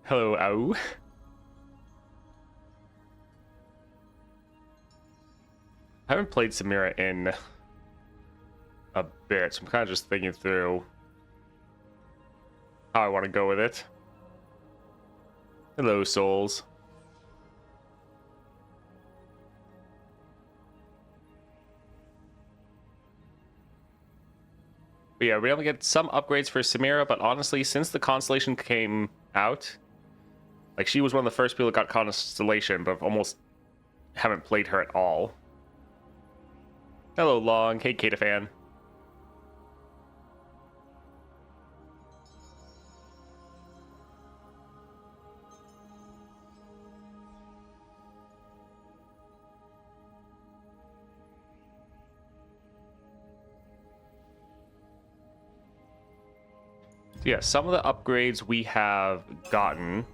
Hello, ow. I haven't played Samira in a bit, so I'm kind of just thinking through how I want to go with it. Hello, souls. But yeah, we're able to get some upgrades for Samira, but honestly, since the constellation came out, like, she was one of the first people that got constellation, but I've almost haven't played her at all. Hello, Long. Hey, Kata fan. So yeah, some of the upgrades we have gotten.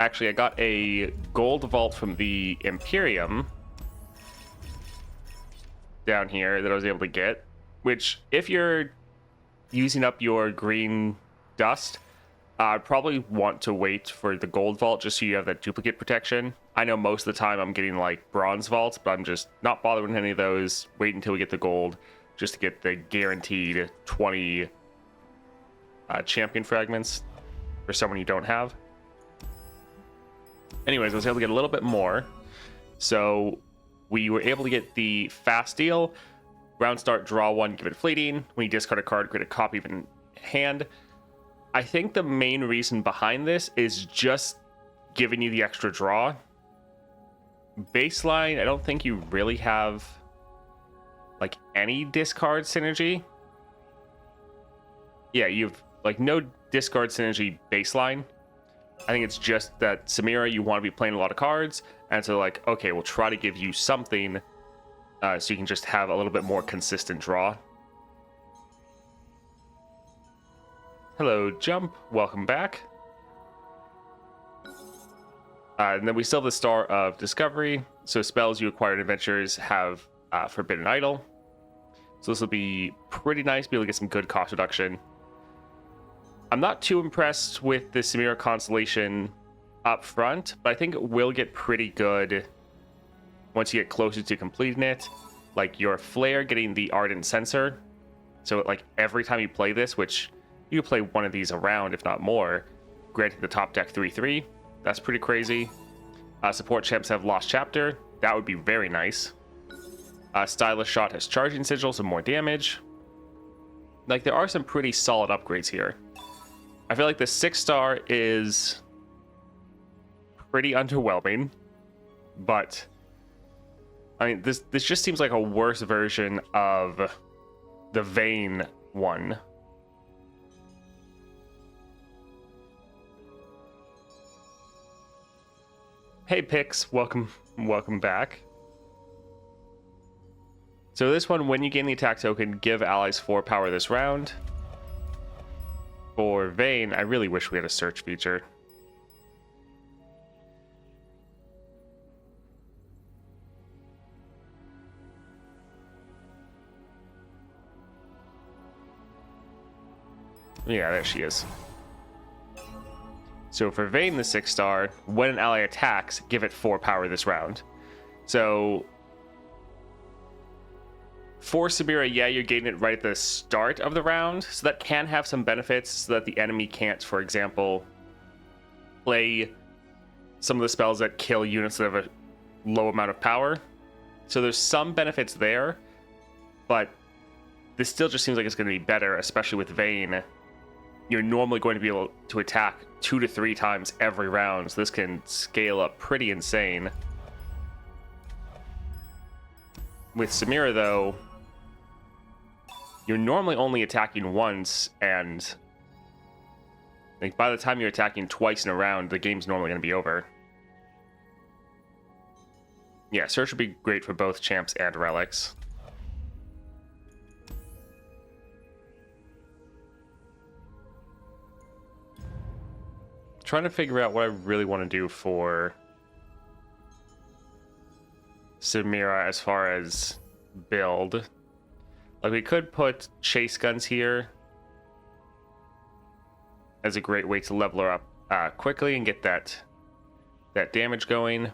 Actually, I got a gold vault from the Imperium down here that I was able to get, which if you're using up your green dust, I'd probably want to wait for the gold vault just so you have that duplicate protection. I know most of the time I'm getting like bronze vaults, but I'm just not bothering any of those. Wait until we get the gold just to get the guaranteed 20 champion fragments for someone you don't have. Anyways, I was able to get a little bit more. So we were able to get the fast deal. Round start, draw one, give it fleeting. When you discard a card, create a copy of it in hand. I think the main reason behind this is just giving you the extra draw. Baseline, I don't think you really have like any discard synergy. Yeah, you've like no discard synergy baseline. I think it's just that Samira, you want to be playing a lot of cards, and so like, okay, we'll try to give you something so you can just have a little bit more consistent draw. Hello, Jump. Welcome back. And then we still have the Star of Discovery. So spells you acquire in adventures have Forbidden Idol. So this will be pretty nice, be able to get some good cost reduction. I'm not too impressed with the Samira constellation up front, but I think it will get pretty good once you get closer to completing it. Like your Flare getting the Ardent Sensor. So like every time you play this, which you play one of these around, if not more, granting the top deck 3/3. That's pretty crazy. Support champs have Lost Chapter. That would be very nice. Stylish Shot has Charging Sigil, so more damage. Like, there are some pretty solid upgrades here. I feel like the 6-star is pretty underwhelming, but I mean, this just seems like a worse version of the Vayne one. Hey Pix, welcome back. So this one, when you gain the attack token, give allies 4 power this round. For Vayne, I really wish we had a search feature. Yeah, there she is. So for Vayne, the 6-star, when an ally attacks, give it 4 power this round. So for Samira, yeah, you're getting it right at the start of the round, so that can have some benefits so that the enemy can't, for example, play some of the spells that kill units that have a low amount of power. So there's some benefits there, but this still just seems like it's going to be better, especially with Vayne. You're normally going to be able to attack 2 to 3 times every round, so this can scale up pretty insane. With Samira, though, you're normally only attacking once, and like by the time you're attacking twice in a round, the game's normally going to be over. Yeah, Search would be great for both champs and relics. Trying to figure out what I really want to do for Samira as far as build. Like, we could put chase guns here as a great way to level her up quickly and get that damage going.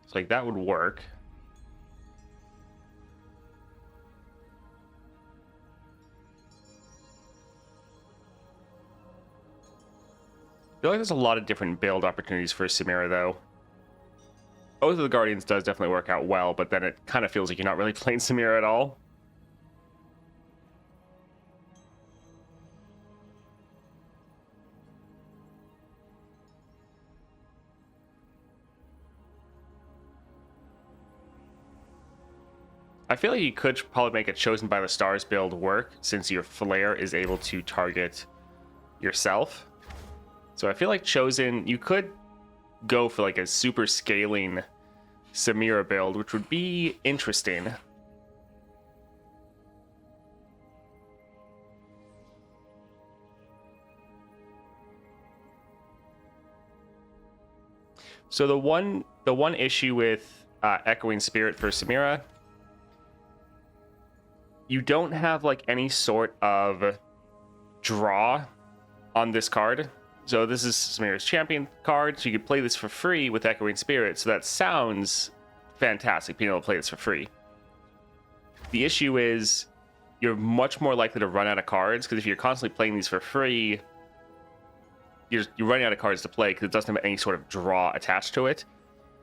So like that would work. I feel like there's a lot of different build opportunities for Samira, though. Oath of the Guardians does definitely work out well, but then it kind of feels like you're not really playing Samira at all. I feel like you could probably make a Chosen by the Stars build work, since your flare is able to target yourself. So I feel like Chosen, you could go for like a super scaling Samira build, which would be interesting. So the one issue with Echoing Spirit for Samira, you don't have like any sort of draw on this card. So this is Samira's champion card, so you can play this for free with Echoing Spirit. So that sounds fantastic, being able to play this for free. The issue is you're much more likely to run out of cards, because if you're constantly playing these for free, you're running out of cards to play because it doesn't have any sort of draw attached to it.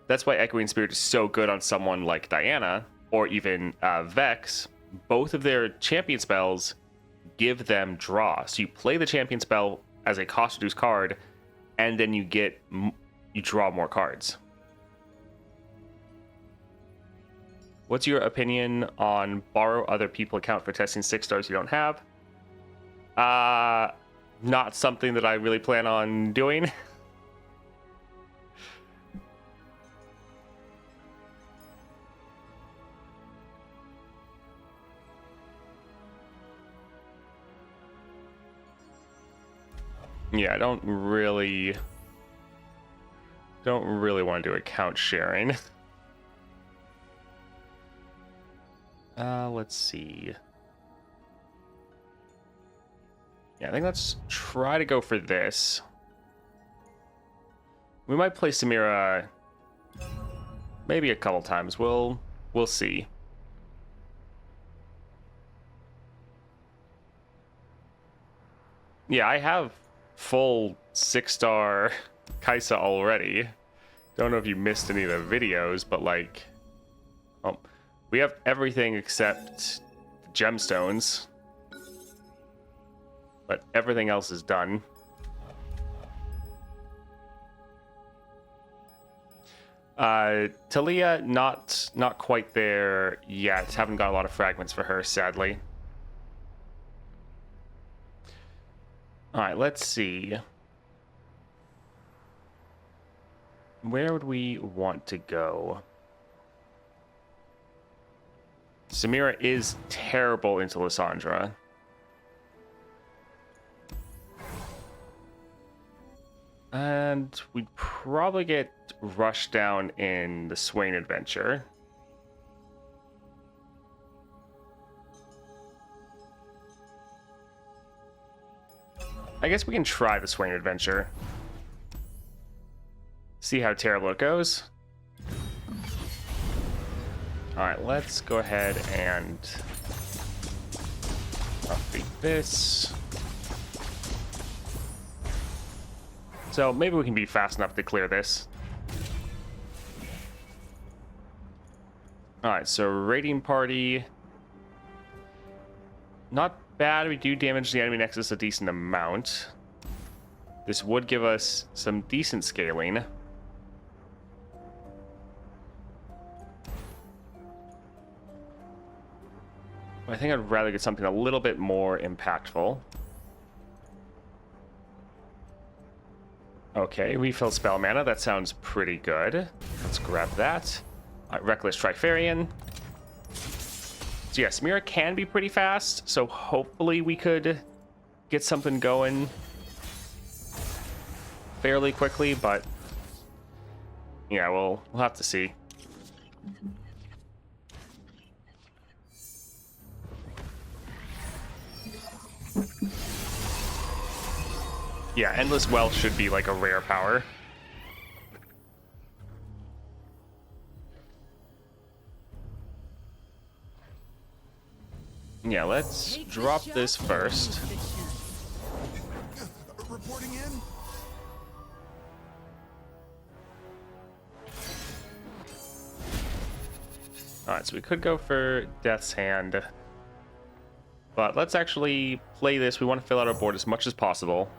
That's why Echoing Spirit is so good on someone like Diana or even Vex. Both of their champion spells give them draw. So you play the champion spell as a cost reduced card, and then you draw more cards. What's your opinion on borrow other people account for testing 6 stars you don't have? Not something that I really plan on doing. Yeah, I don't really want to do account sharing. Let's see. Yeah, I think let's try to go for this. We might play Samira maybe a couple times. We'll see. Yeah, I have full 6-star Kaisa already. Don't know if you missed any of the videos, but like, oh, we have everything except gemstones, but everything else is done. Talia, not quite there yet. Haven't got a lot of fragments for her, sadly. All right, let's see. Where would we want to go? Samira is terrible into Lysandra. And we'd probably get rushed down in the Swain adventure. I guess we can try the Swain adventure. See how terrible it goes. Alright, let's go ahead and upbeat this. So maybe we can be fast enough to clear this. Alright, so raiding party. Not bad. We do damage the enemy nexus a decent amount. This would give us some decent scaling. I think I'd rather get something a little bit more impactful. Okay, refill spell mana. That sounds pretty good. Let's grab that. Reckless Trifarian. So yeah, Samira can be pretty fast, so hopefully we could get something going fairly quickly, but yeah, we'll have to see. Yeah, Endless Wealth should be like a rare power. Yeah, let's drop this first. Reporting in. Alright, so we could go for Death's Hand. But let's actually play this. We want to fill out our board as much as possible.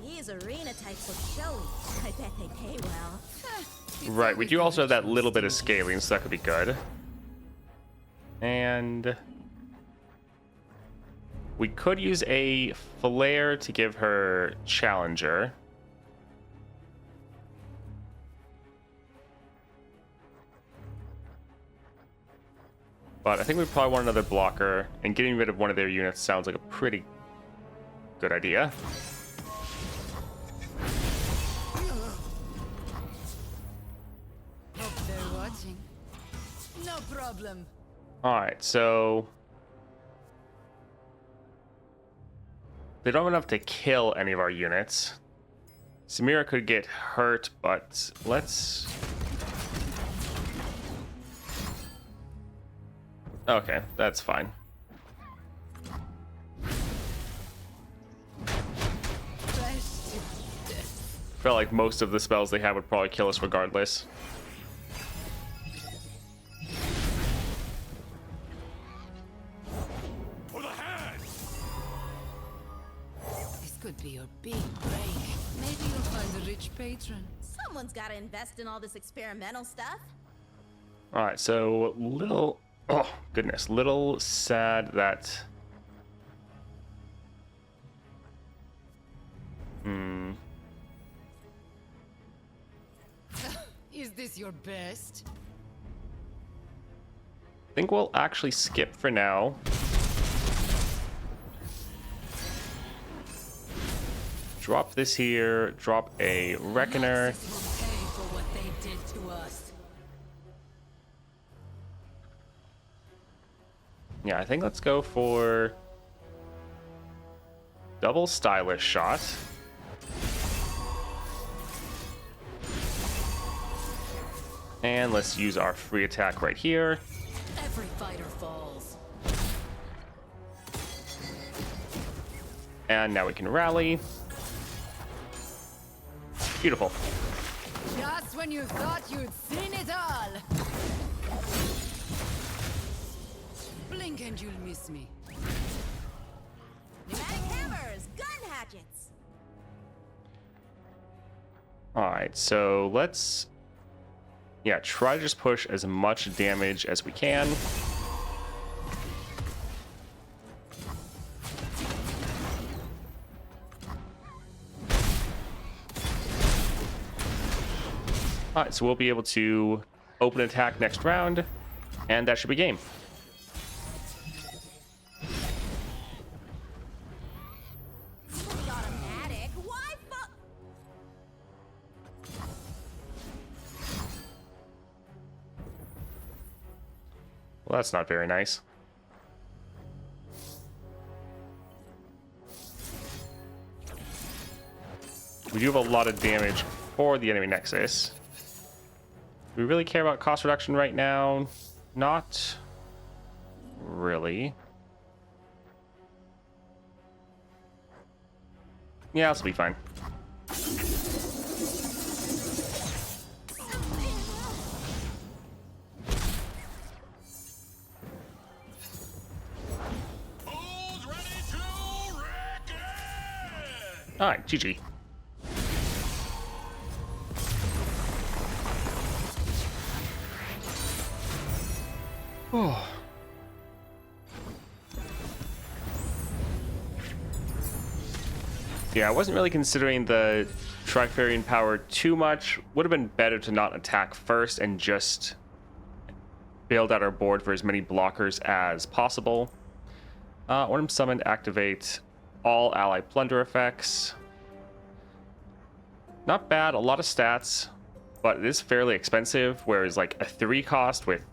These arena types look showy. I bet they pay well. Right, we do also have that little bit of scaling, so that could be good. And we could use a flare to give her Challenger. But I think we probably want another blocker, and getting rid of one of their units sounds like a pretty good idea. Hope they're watching. No problem. Alright, so they don't have enough to kill any of our units. Samira could get hurt, but let's... Okay, that's fine. Felt like most of the spells they have would probably kill us regardless. For the head. This could be your big break. Maybe you'll find a rich patron. Someone's got to invest in all this experimental stuff. Alright, so little... Oh, goodness. Little sad that... Is this your best? I think we'll actually skip for now. Drop this here. Drop a Reckoner. Nazis will pay for what they did to us. Yeah, I think let's go for double stylish shot. And let's use our free attack right here. Every fighter falls. And now we can rally. Beautiful. Just when you thought you'd seen it all. Blink and you'll miss me. Pneumatic hammers, gun hatchets. Alright, so let's... Yeah, try to just push as much damage as we can. Alright, so we'll be able to open attack next round, and that should be game. Fully automatic. Why fuck? Well, that's not very nice. We do have a lot of damage for the enemy Nexus. Do we really care about cost reduction right now? Not really. Yeah, this will be fine. Who's ready to wreck it? Alright, GG. Oh. Yeah, I wasn't really considering the Trifarian power too much. Would have been better to not attack first and just build out our board for as many blockers as possible. Ornum Summon, activate all ally plunder effects. Not bad, a lot of stats, but it is fairly expensive, whereas like a 3 cost with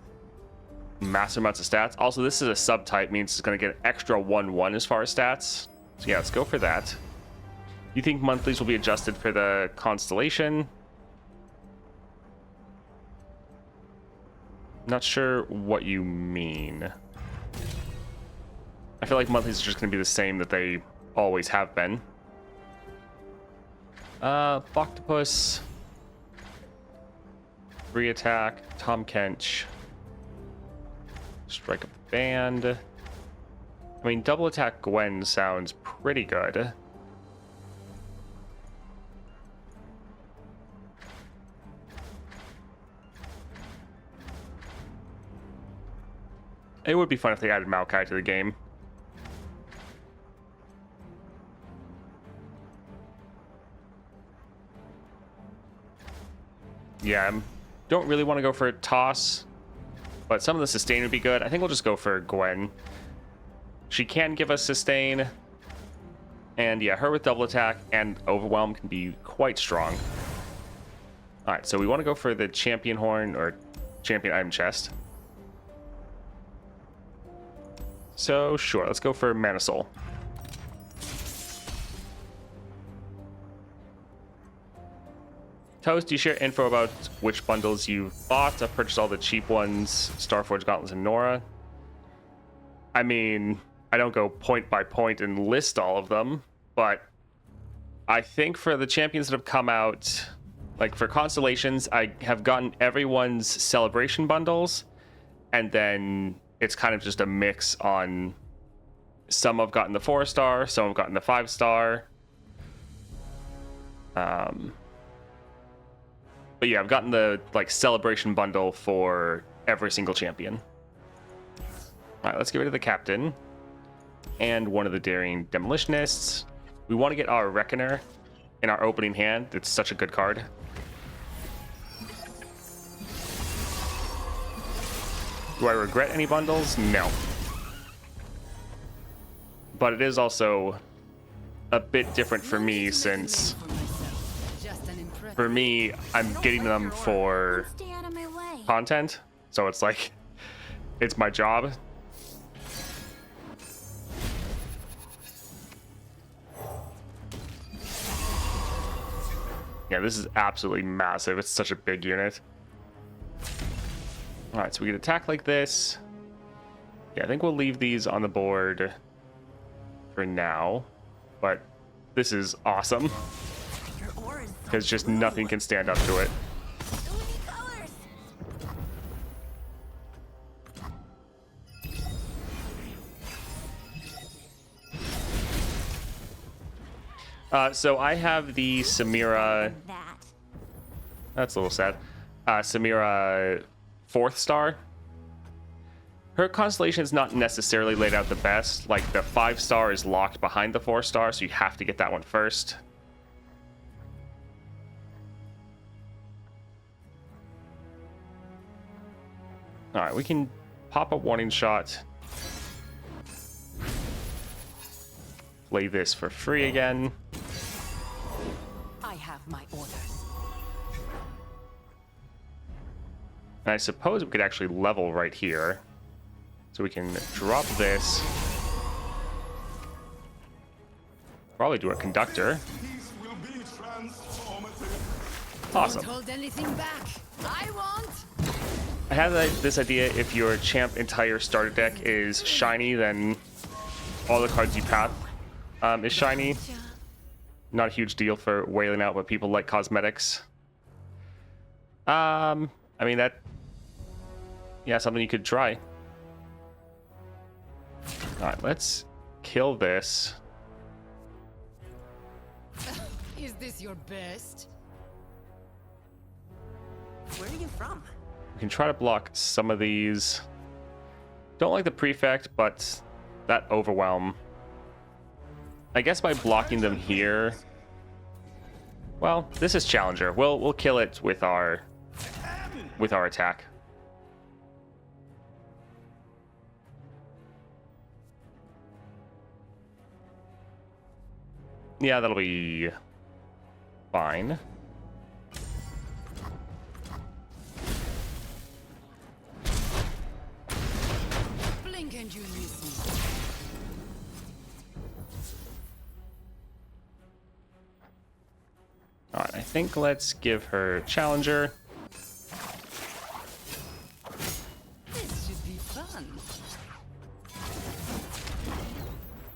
massive amounts of stats. Also, this is a subtype, means it's going to get an extra 1/1 as far as stats. So yeah, let's go for that. You think monthlies will be adjusted for the constellation? Not sure what you mean. I feel like monthlies are just going to be the same that they always have been. Octopus. Free attack. Tom Kench. Strike up the band. I mean, double attack Gwen sounds pretty good. It would be fun if they added Maokai to the game. Yeah, I don't really want to go for a toss, but some of the sustain would be good. I think we'll just go for Gwen. She can give us sustain, and yeah, her with double attack and overwhelm can be quite strong. All right, so we want to go for the champion horn or champion item chest. So sure, let's go for Mana Soul. Toast, do you share info about which bundles you've bought? I've purchased all the cheap ones, Starforge, Gauntlets, and Norra. I mean, I don't go point by point and list all of them, but I think for the champions that have come out, like for Constellations, I have gotten everyone's celebration bundles, and then it's kind of just a mix on some have gotten the 4-star, some have gotten the 5-star. But yeah, I've gotten the like celebration bundle for every single champion. All right, let's get rid of the captain and one of the daring demolitionists. We want to get our Reckoner in our opening hand. It's such a good card. Do I regret any bundles? No. But it is also a bit different for me since for me, I'm getting them for Stay out of my way. content. So it's like, it's my job. Yeah, this is absolutely massive. It's such a big unit. All right, so we can attack like this. Yeah, I think we'll leave these on the board for now. But this is awesome. Your aura is so Because just blue. nothing can stand up to it. So many colors. So I have the Samira. That. That's a little sad. Samira 4th star. Her constellation is not necessarily laid out the best. Like the 5-star is locked behind the 4-star, so you have to get that one first. All right, we can pop a warning shot. Play this for free again. I have my orders. And I suppose we could actually level right here. So we can drop this. Probably do a conductor. These will be transformative. Awesome. Don't hold anything back. I won't. I have this idea, if your champ entire starter deck is shiny, then all the cards you path is shiny. Not a huge deal for wailing out, but people like cosmetics. I mean, that... Yeah, something you could try. Alright, let's kill this. Is this your best? Where are you from? We can try to block some of these. Don't like the prefect, but that overwhelm. I guess by blocking them here. Well, this is challenger. We'll kill it with our attack. Yeah, that'll be fine. Alright, I think let's give her Challenger. This should be fun.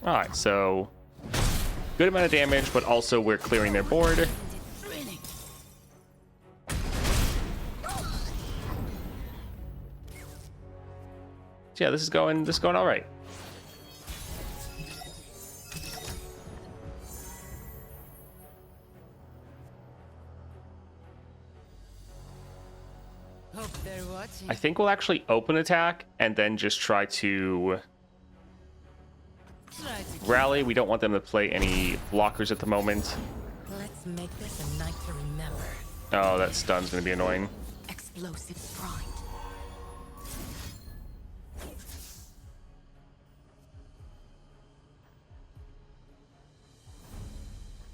Alright, so good amount of damage, but also we're clearing their board. Thrilling. So yeah, this is going all right. Hope they're watching. I think we'll actually open attack and then just try to Try to rally. We don't want them to play any blockers at the moment. Let's make this a night to remember. Oh, that stun's gonna be annoying. Explosives primed.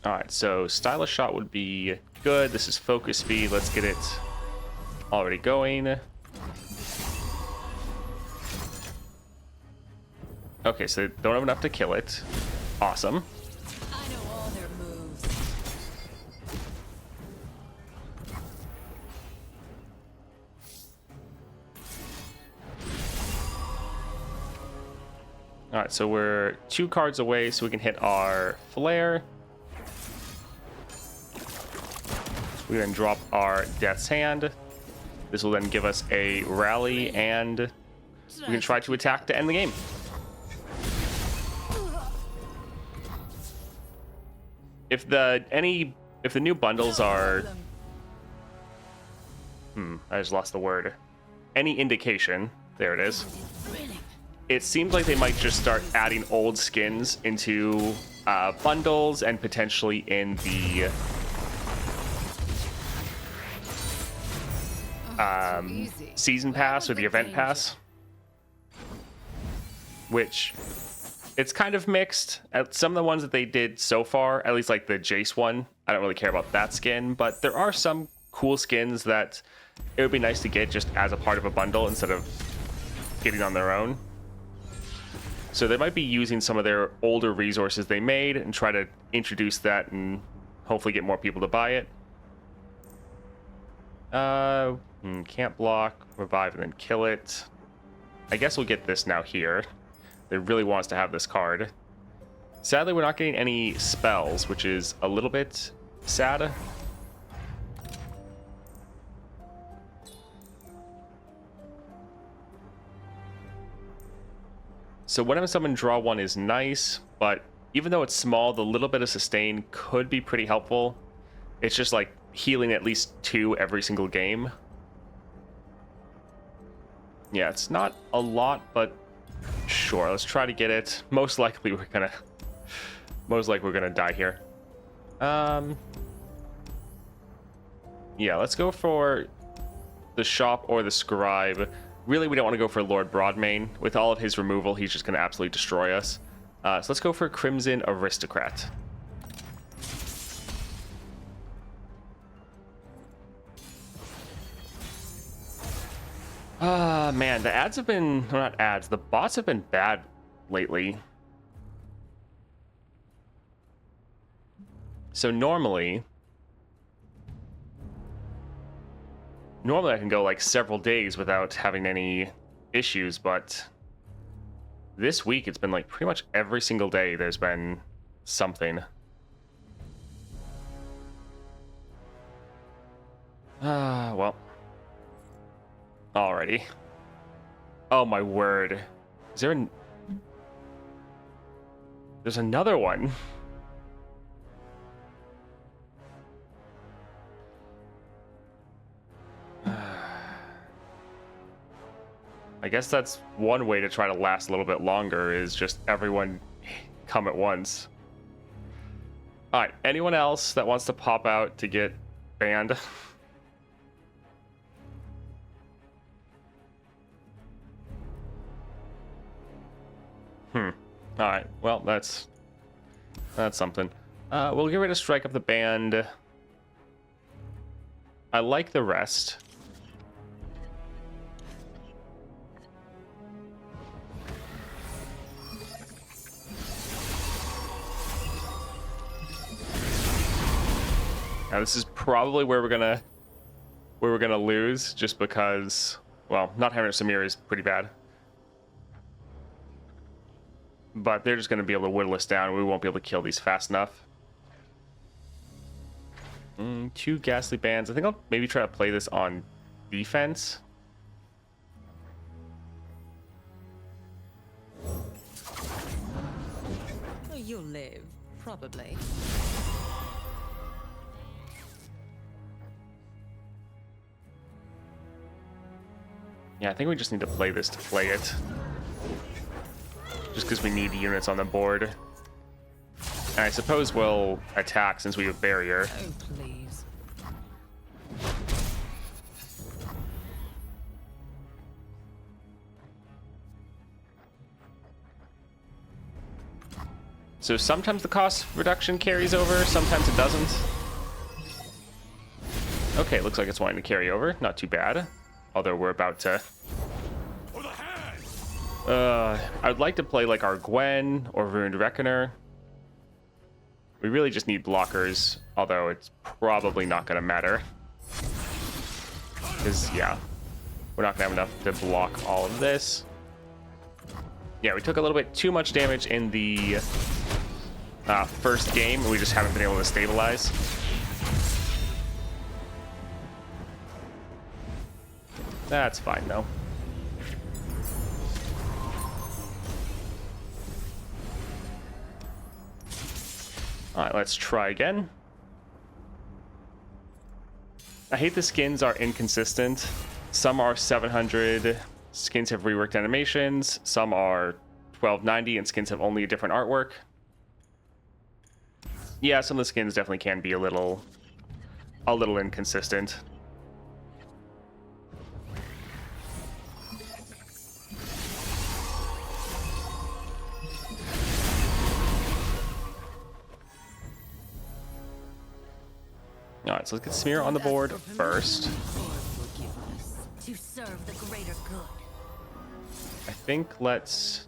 Alright, so stylish shot would be good. This is focus speed. Let's get it already going. Okay, so they don't have enough to kill it. Awesome. I know all their moves. Alright, so we're 2 cards away, so we can hit our flare. We then drop our Death's Hand. This will then give us a rally, and we can try to attack to end the game. If the new bundles are, I just lost the word. Any indication, there it is. Thrilling. It seems like they might just start adding old skins into bundles and potentially in the Easy. season pass or the event pass, which it's kind of mixed. Some of the ones that they did so far, at least like the Jace one, I don't really care about that skin, but there are some cool skins that it would be nice to get just as a part of a bundle instead of getting on their own. So they might be using some of their older resources they made and try to introduce that and hopefully get more people to buy it. Can't block, revive, and then kill it. I guess we'll get this now here. They really want us to have this card. Sadly, we're not getting any spells, which is a little bit sad. So whenever someone draw one is nice, but even though it's small, the little bit of sustain could be pretty helpful. It's just like healing at least 2 every single game. Yeah, it's not a lot, but sure, let's try to get it. Most likely we're gonna die here. Yeah, let's go for the shop or the scribe. Really, we don't want to go for Lord Broadmane. With all of his removal, he's just gonna absolutely destroy us. So let's go for Crimson Aristocrat. Man, the ads have been, well, not ads, the bots have been bad lately. So normally I can go like several days without having any issues, but this week it's been like pretty much every single day there's been something. Well. Alrighty. Oh my word. Is there There's another one. I guess that's one way to try to last a little bit longer, is just everyone come at once. Alright, anyone else that wants to pop out to get banned? Alright, well, that's something. We'll get rid of Strike Up the Band. I like the rest. Now this is probably where we're gonna lose, just because, well, not having Samira is pretty bad. But they're just gonna be able to whittle us down. We won't be able to kill these fast enough. 2 ghastly bands. I think I'll maybe try to play this on defense. You'll live, probably. Yeah, I think we just need to play this to play it. Just because we need units on the board. And I suppose we'll attack since we have barrier. Oh, please. So sometimes the cost reduction carries over, sometimes it doesn't. Okay, looks like it's wanting to carry over. Not too bad. Although we're about to... For the hand! I'd like to play like our Gwen or Ruined Reckoner. We really just need blockers, although it's probably not going to matter. Because, yeah, we're not going to have enough to block all of this. Yeah, we took a little bit too much damage in the first game, and we just haven't been able to stabilize. That's fine, though. Alright, let's try again. I hate the skins are inconsistent. Some are 700, skins have reworked animations. Some are 1290 and skins have only a different artwork. Yeah, some of the skins definitely can be a little inconsistent. Alright, so let's get Smear on the board first. To serve the greater good. I think let's...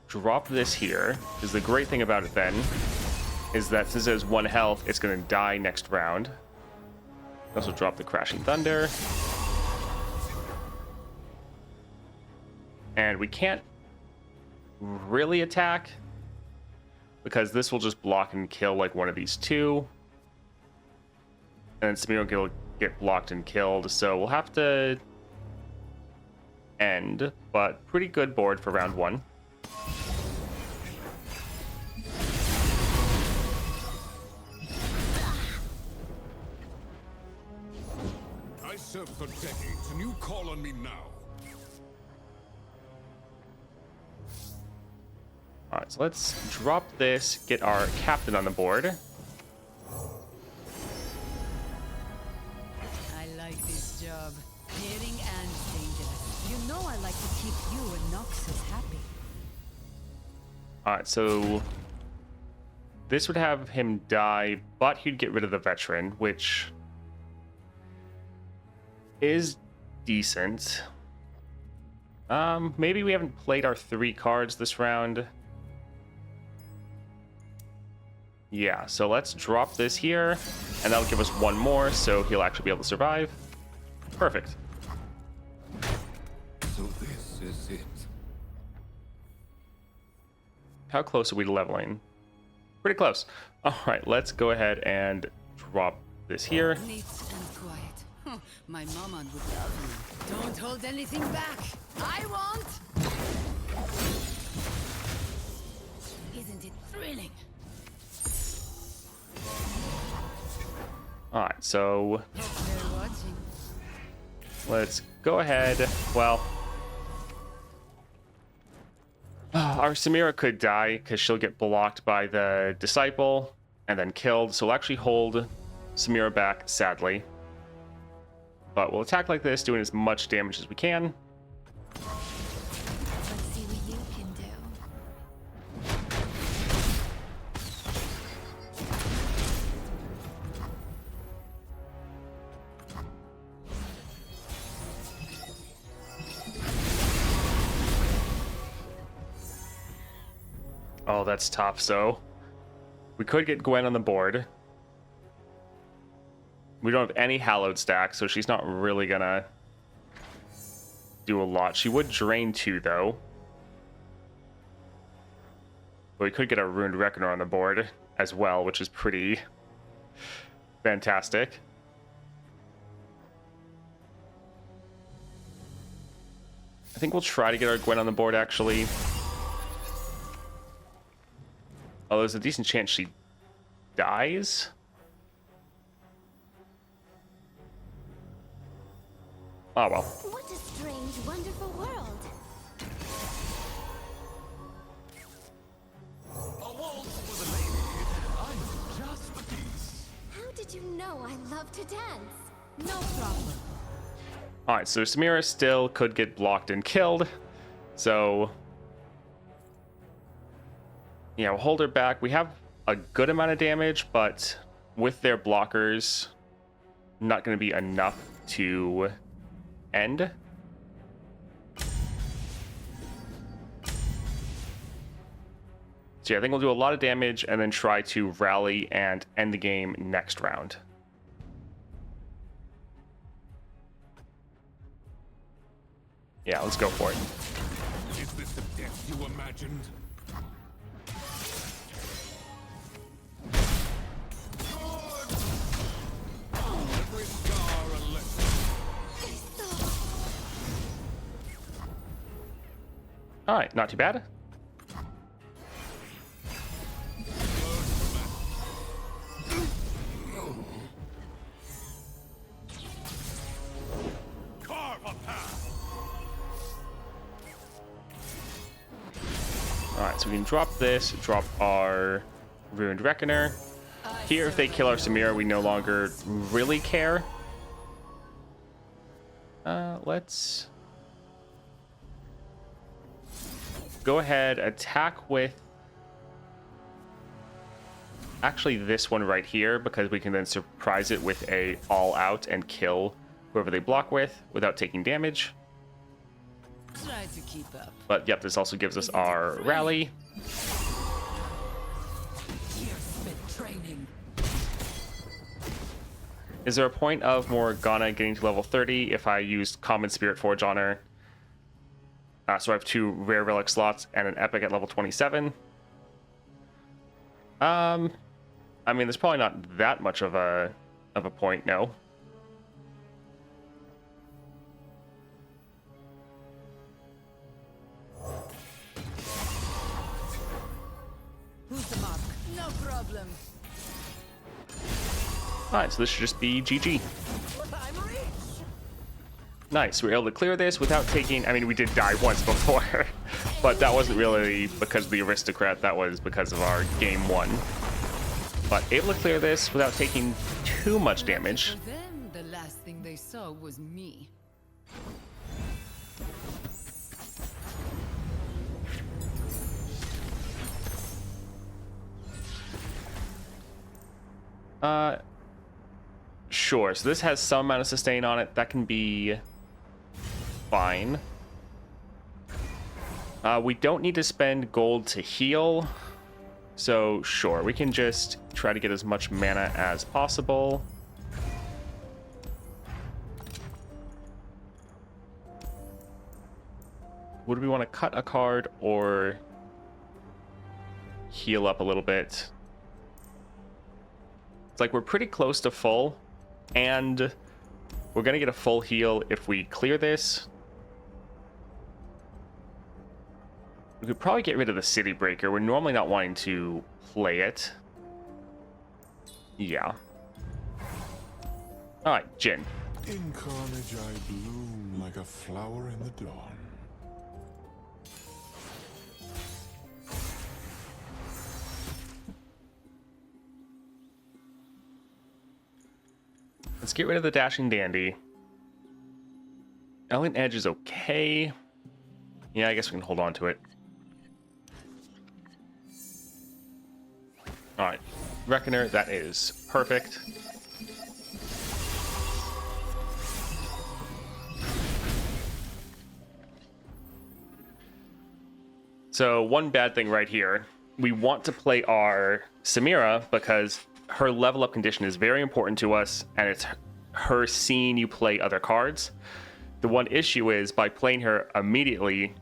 drop this here, because the great thing about it then is that since it has 1 health, it's going to die next round. Also drop the Crashing Thunder. And we can't really attack, because this will just block and kill like one of these 2. And then Samira will get blocked and killed, so we'll have to end, but pretty good board for round 1. I served for decades, and you call on me now. Alright, so let's drop this, get our captain on the board. I like this job. Daring and dangerous. You know I like to keep you and Noxus happy. Alright, so this would have him die, but he'd get rid of the veteran, which is decent. Maybe we haven't played our 3 cards this round. Yeah, so let's drop this here, and that'll give us 1 more, so he'll actually be able to survive. Perfect. So this is it. How close are we to leveling? Pretty close. All right, let's go ahead and drop this here. Neat and quiet. Huh, my mama would love me. Don't hold anything back. I want. Isn't it thrilling? All right, so They're watching. let's go ahead. Well, our Samira could die because she'll get blocked by the Disciple and then killed. So we'll actually hold Samira back, sadly. But we'll attack like this, doing as much damage as we can. Let's see what you can do. Oh, that's tough. So we could get Gwen on the board. We don't have any hallowed stack, so she's not really gonna do a lot. She would drain 2 though. But we could get a Ruined Reckoner on the board as well, which is pretty fantastic. I think we'll try to get our Gwen on the board, actually. Oh, there's a decent chance she dies. Oh, well. What a strange, wonderful world. A waltz for the lady. I'm just the piece. How did you know I love to dance? No problem. Alright, so Samira still could get blocked and killed. So, yeah, we'll hold her back. We have a good amount of damage, but with their blockers, not going to be enough to end. So yeah, I think we'll do a lot of damage and then try to rally and end the game next round. Yeah, let's go for it. Is this the death you imagined? Every scar a lesson. Alright, not too bad. Carve a path. Alright, so we can drop this, drop our Ruined Reckoner. Here, if they kill our Samira, we no longer really care. Let's go ahead, attack with actually this one right here, because we can then surprise it with a all out and kill whoever they block with without taking damage. Try to keep up. But yep, this also gives us our rally. Years spent training. Is there a point of Morgana getting to level 30 if I used Common Spirit Forge on her? So I have 2 rare relic slots and an epic at level 27. I mean, there's probably not that much of a point, no. Who's the mark? No problem. Alright, so this should just be GG. I'm rich. Nice, we were able to clear this without taking... I mean, we did die once before, but that wasn't really because of the aristocrat, that was because of our game 1. But able to clear this without taking too much damage. For them, the last thing they saw was me. Sure, so this has some amount of sustain on it. That can be fine. We don't need to spend gold to heal. So, sure, we can just try to get as much mana as possible. Would we want to cut a card or heal up a little bit? It's like we're pretty close to full, and we're going to get a full heal if we clear this. We could probably get rid of the City Breaker. We're normally not wanting to play it. Yeah. Alright, Jin. In carnage I bloom like a flower in the dawn. Let's get rid of the Dashing Dandy. Elegant Edge is okay. Yeah, I guess we can hold on to it. Alright. Reckoner, that is perfect. So, one bad thing right here we want to play our Samira because her level up condition is very important to us, and it's her seeing you play other cards. The one issue is by playing her immediately,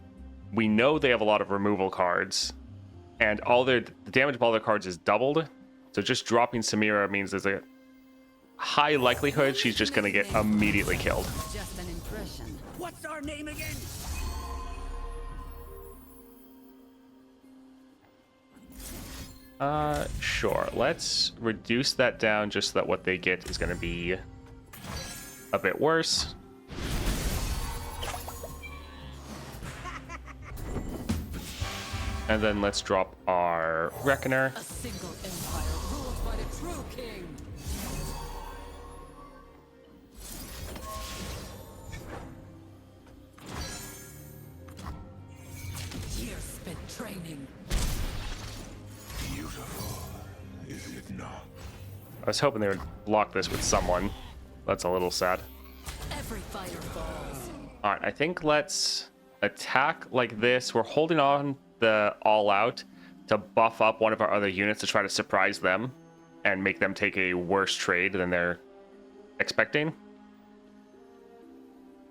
we know they have a lot of removal cards, and the damage of all their cards is doubled. So just dropping Samira means there's a high likelihood she's just going to get immediately killed. Just an impression. What's our name again? Sure. Let's reduce that down just so that what they get is going to be a bit worse. And then let's drop our Reckoner. A single empire ruled by the true king. Years spent training. Beautiful, is it not? I was hoping they would block this with someone. That's a little sad. Every fighter falls. All right, I think let's attack like this. We're holding on the all out to buff up one of our other units to try to surprise them and make them take a worse trade than they're expecting.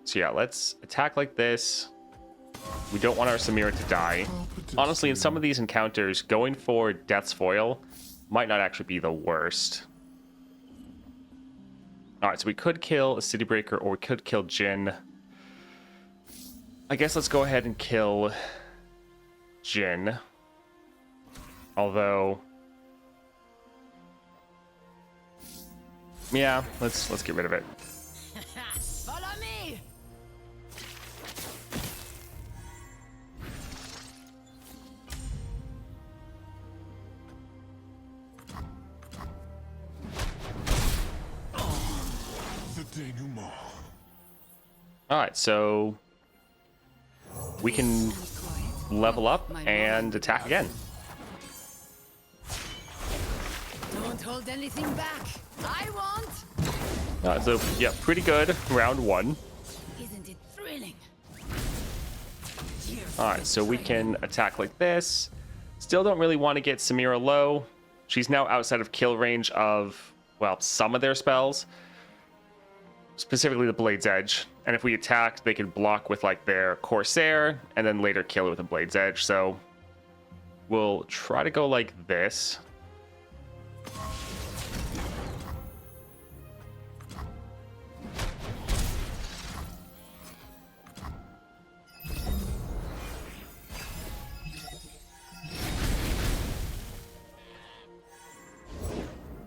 So yeah, let's attack like this. We don't want our Samira to die. Honestly, in some of these encounters, going for Death's Foil might not actually be the worst. Alright, so we could kill a City Breaker or we could kill Jin. I guess let's go ahead and kill Jin. Although, yeah, let's get rid of it. Follow me. The denouement. Alright, so we can level up and attack again. Don't hold anything back. I want. So yeah, pretty good. Round one. Isn't it thrilling? Alright, so we can attack like this. Still don't really want to get Samira low. She's now outside of kill range of, well, some of their spells. Specifically the Blade's Edge. And if we attacked, they could block with like their Corsair and then later kill it with a Blade's Edge. So we'll try to go like this.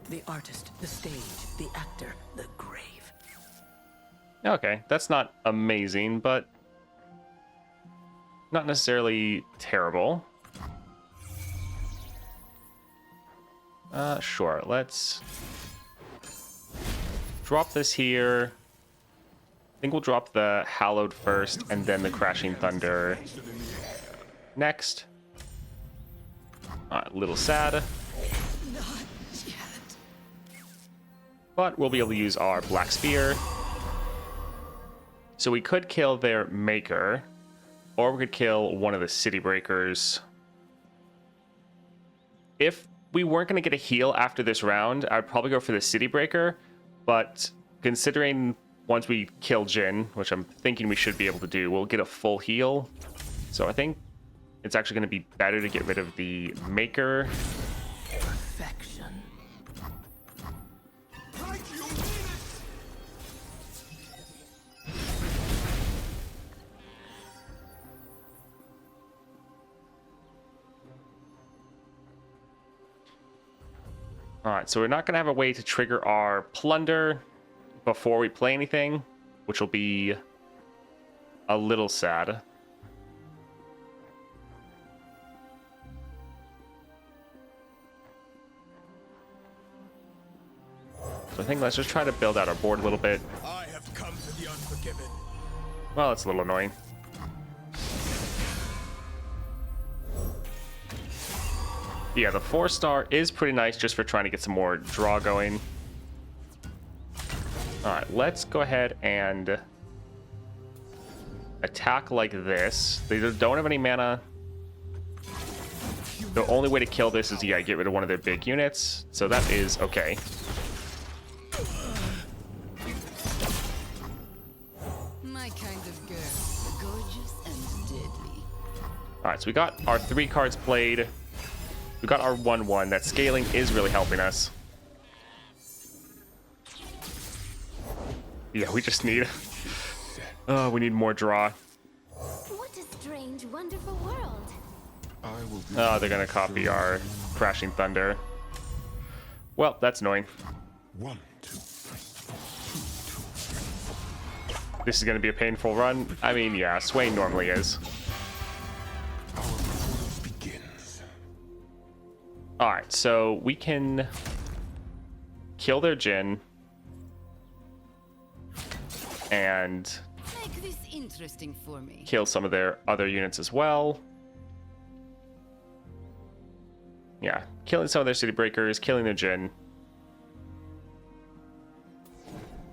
The artist, the stage, the actor, the grave. Okay, that's not amazing, but not necessarily terrible. Sure, let's drop this here. I think we'll drop the Hallowed first and then the Crashing Thunder next. A little sad. But we'll be able to use our Black Spear. So we could kill their Maker, or we could kill one of the City Breakers. If we weren't going to get a heal after this round, I'd probably go for the City Breaker, but considering once we kill Jin, which I'm thinking we should be able to do, we'll get a full heal. So I think it's actually going to be better to get rid of the Maker. Perfection. Alright, so we're not going to have a way to trigger our Plunder before we play anything, which will be a little sad. So I think let's just try to build out our board a little bit. I have come to the unforgiven. Well, it's a little annoying. Yeah, the 4-star is pretty nice just for trying to get some more draw going. Alright, let's go ahead and attack like this. They don't have any mana. The only way to kill this is, yeah, get rid of one of their big units. So that is okay. My kind of girl. Gorgeous and deadly. Alright, so we got our 3 cards played. We got our 1/1. That scaling is really helping us. Yeah, we just need... Oh, we need more draw. What a strange, wonderful world. I will be Oh, they're gonna copy our Crashing Thunder. Well, that's annoying. 1, 2, 3. This is gonna be a painful run. I mean, yeah, Swain normally is. Our performance begins. Alright, so we can kill their Jin and Make this interesting for me. kill some of their other units as well. Yeah, killing some of their city breakers, killing their Jin.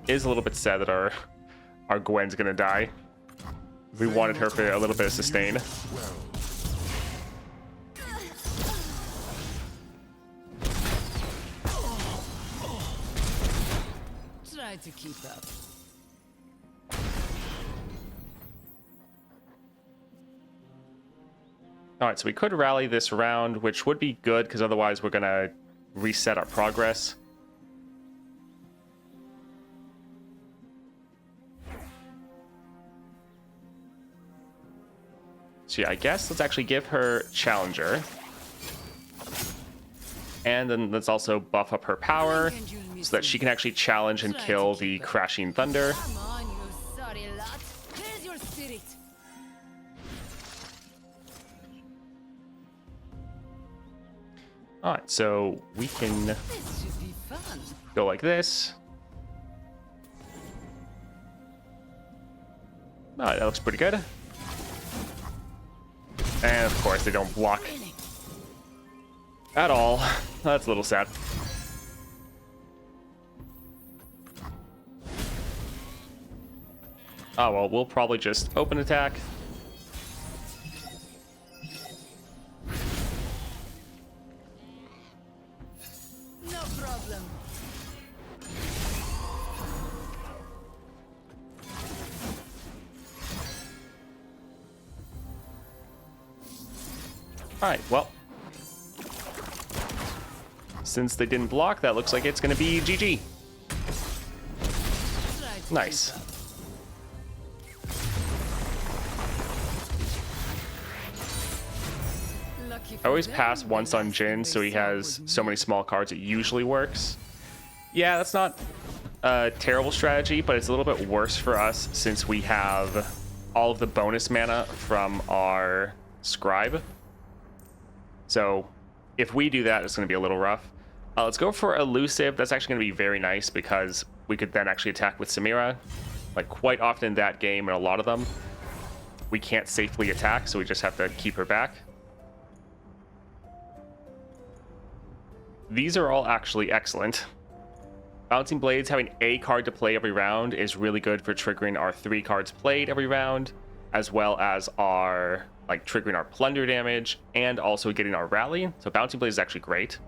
Is a little bit sad that our Gwen's gonna die. We wanted her for a little bit of sustain. Well, Try to keep up. Alright, so we could rally this round, which would be good, because otherwise we're gonna reset our progress. So yeah, I guess let's actually give her Challenger. And then let's also buff up her power, so that she can actually challenge and kill the Crashing Thunder. Come on, you sorry lot. Where's your spirit? Alright, so we can This should be fun. go like this. Alright, that looks pretty good. And of course, they don't block at all. That's a little sad. Oh well, we'll probably just open attack. No problem. Alright, well. Since they didn't block, that looks like it's going to be GG. Try to Nice. keep up. Lucky for I always them, pass the once on last Jin, thing so they he saw has was so many me. small cards it usually works. Yeah, that's not a terrible strategy, but it's a little bit worse for us since we have all of the bonus mana from our Scribe. So if we do that, it's going to be a little rough. Let's go for Elusive. That's actually going to be very nice because we could then actually attack with Samira. Like quite often in that game and a lot of them, we can't safely attack, so we just have to keep her back. These are all actually excellent. Bouncing Blades, having a card to play every round is really good for triggering our 3 cards played every round, as well as our, like, triggering our plunder damage, and also getting our rally. So Bouncing Blades is actually great.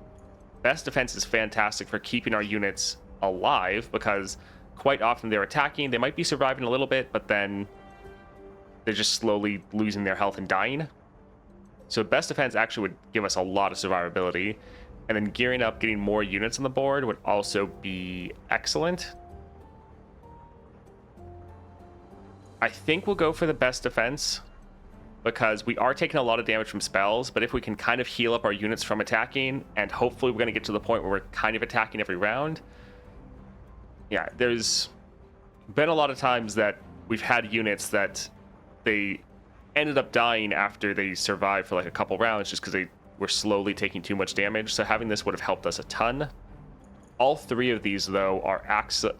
Best Defense is fantastic for keeping our units alive, because quite often they're attacking, they might be surviving a little bit, but then they're just slowly losing their health and dying. So Best Defense actually would give us a lot of survivability. And then gearing up, getting more units on the board would also be excellent. I think we'll go for the Best Defense because we are taking a lot of damage from spells, but if we can kind of heal up our units from attacking, and hopefully we're going to get to the point where we're kind of attacking every round. Yeah, there's been a lot of times that we've had units that they ended up dying after they survived for like a couple rounds just because they were slowly taking too much damage, so having this would have helped us a ton. All 3 of these, though, are actually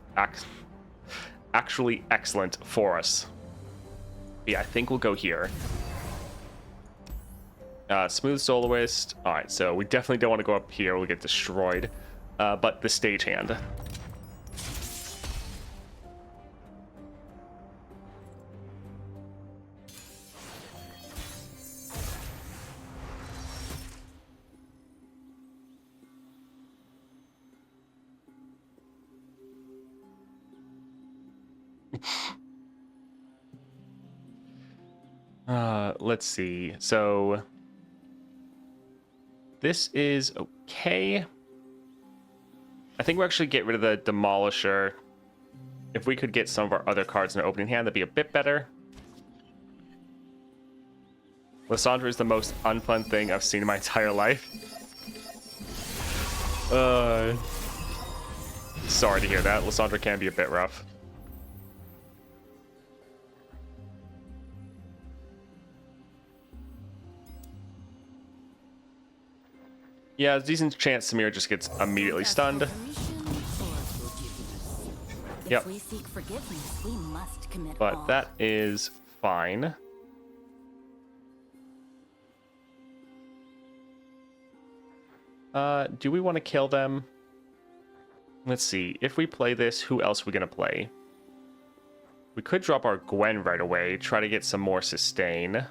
excellent for us. Yeah, I think we'll go here. Smooth Soloist. Alright, so we definitely don't want to go up here. We'll get destroyed. But the Stagehand. Let's see. So this is okay. I think we'll actually get rid of the Demolisher. If we could get some of our other cards in our opening hand, that'd be a bit better. Lysandra is the most unfun thing I've seen in my entire life. Sorry to hear that. Lysandra can be a bit rough. Yeah, there's a decent chance Samira just gets immediately stunned. Yep. If we seek forgiveness, we must commit But all. that is fine. Do we want to kill them? Let's see. If we play this, who else are we going to play? We could drop our Gwen right away, try to get some more sustain. I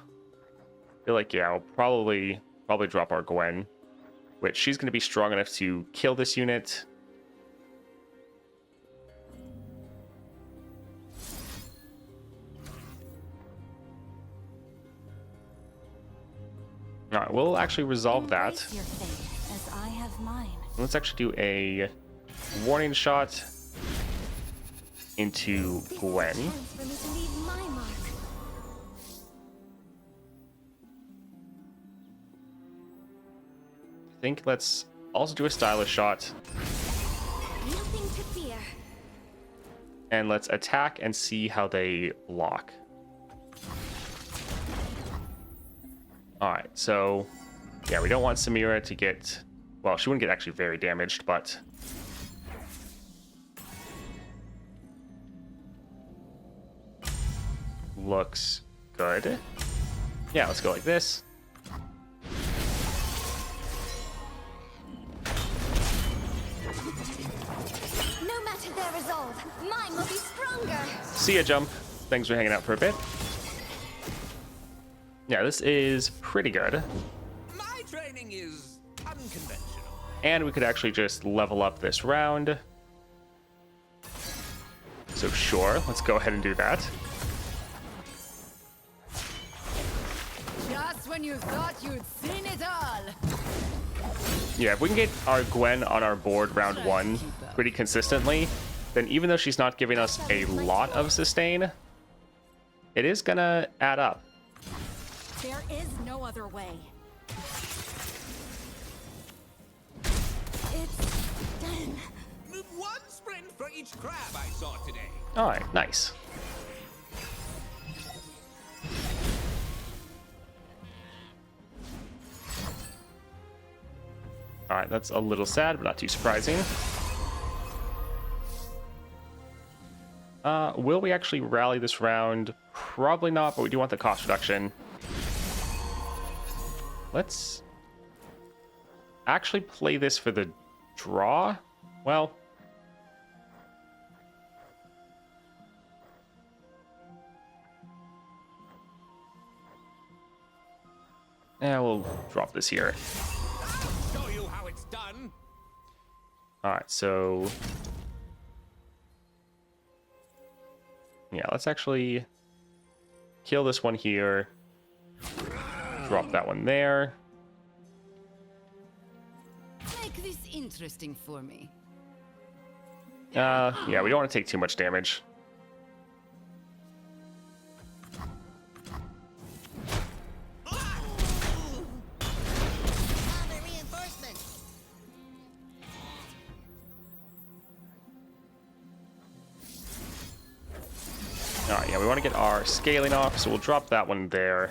feel like, yeah, we'll probably drop our Gwen, which she's going to be strong enough to kill this unit. All right, we'll actually resolve that. Embrace your fate, as I have mine. Let's actually do a warning shot into Gwen. Chance for me to leave my mark. I think let's also do a stylish shot. Nothing to fear. And let's attack and see how they block. Alright, so yeah, we don't want Samira to get, well, she wouldn't get actually very damaged, but looks good. Yeah, let's go like this. No matter their resolve, mine will be stronger. See ya, Jump. Thanks for hanging out for a bit. Yeah, this is pretty good. My training is unconventional. And we could actually just level up this round. So sure, let's go ahead and do that. Just when you thought you'd seen it all. Yeah, if we can get our Gwen on our board round one pretty consistently, then even though she's not giving us a lot of sustain, it is gonna add up. There is no other way. It's done. Move one sprint for each crab I saw today. All right, nice. All right, that's a little sad, but not too surprising. Will we actually rally this round? Probably not, but we do want the cost reduction. Let's actually play this for the draw. Well, yeah, we'll drop this here. Show you how it's done. All right, so yeah, let's actually kill this one here. Drop that one there. Make this interesting for me. Yeah, we don't want to take too much damage. Alright, yeah, we want to get our scaling off, so we'll drop that one there.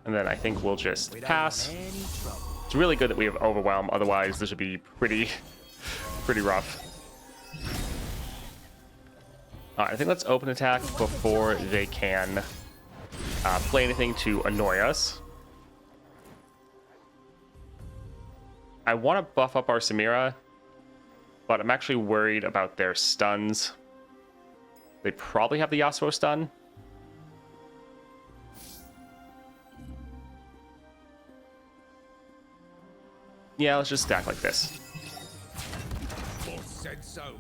And then I think we'll just pass. It's really good that we have Overwhelm, otherwise this would be pretty rough. Alright, I think let's open attack before they can play anything to annoy us. I want to buff up our Samira, but I'm actually worried about their stuns. They probably have the Yasuo stun. Yeah, let's just stack like this. Boss said so.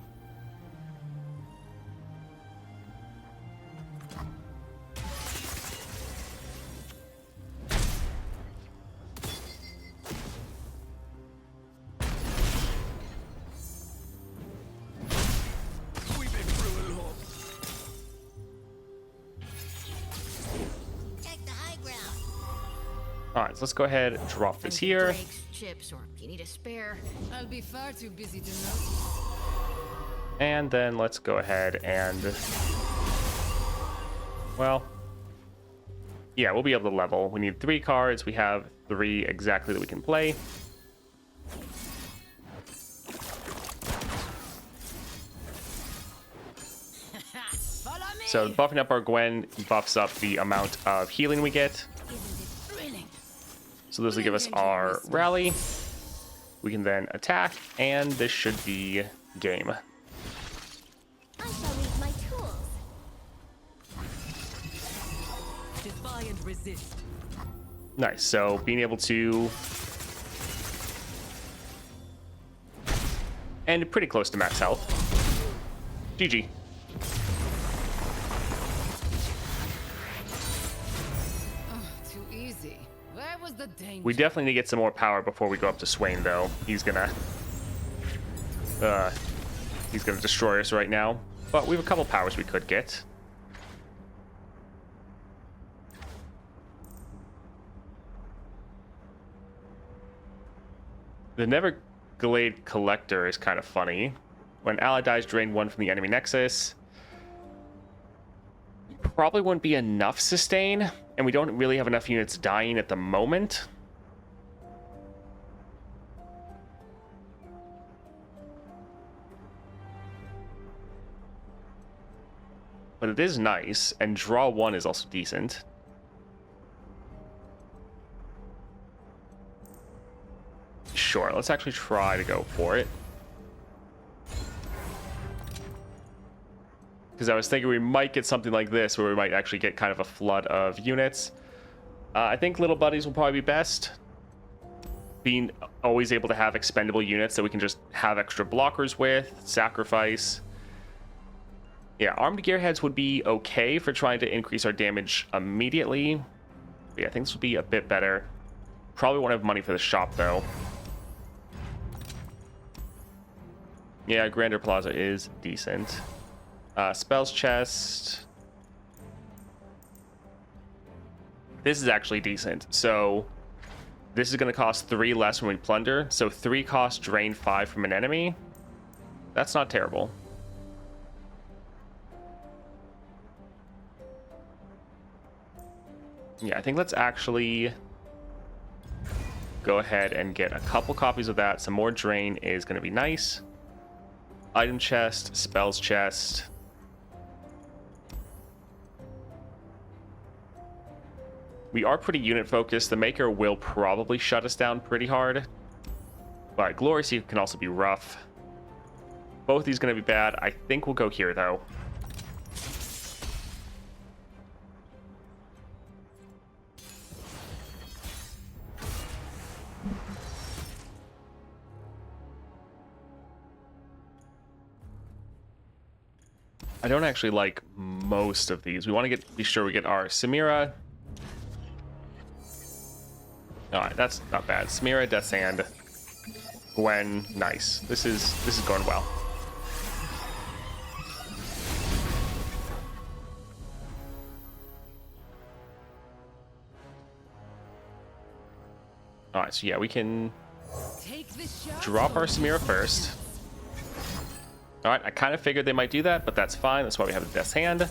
All right, so let's go ahead and drop this Fancy here. Drake's chips, or you need a spare. I'll be far too busy to notice. And then let's go ahead and... Well... Yeah, we'll be able to level. We need 3 cards. We have 3 exactly that we can play. Follow me! So buffing up our Gwen buffs up the amount of healing we get. Isn't it thrilling? So this will give us our rally. We can then attack, and this should be game. I shall need my tools. Defy and resist. Nice. So being able to end pretty close to max health. GG. Oh, too easy. Where was the danger? We definitely need to get some more power before we go up to Swain, though. He's gonna destroy us right now. But we have a couple powers we could get. The Neverglade Collector is kind of funny. When ally dies, drain 1 from the enemy nexus. Probably wouldn't be enough sustain, and we don't really have enough units dying at the moment. But it is nice, and draw 1 is also decent. Sure, let's actually try to go for it. Because I was thinking we might get something like this, where we might actually get kind of a flood of units. I think little buddies will probably be best. Being always able to have expendable units that we can just have extra blockers with, sacrifice. Yeah, armed gearheads would be okay for trying to increase our damage immediately. But yeah, I think this would be a bit better. Probably won't have money for the shop, though. Yeah, Grander Plaza is decent. Spells chest. This is actually decent. So this is going to cost 3 less when we plunder. So 3 cost, drain 5 from an enemy. That's not terrible. Yeah, I think let's actually go ahead and get a couple copies of that. Some more drain is going to be nice. Item chest, spells chest. We are pretty unit focused. The Maker will probably shut us down pretty hard. But Glory Seek can also be rough. Both these going to be bad. I think we'll go here, though. I don't actually like most of these. We want to be sure we get our Samira. Alright, that's not bad. Samira, Death's Hand, Gwen, nice. This is going well. Alright, so yeah, we can Take this shot. drop our Samira first. Alright, I kind of figured they might do that, but that's fine. That's why we have the Death's Hand.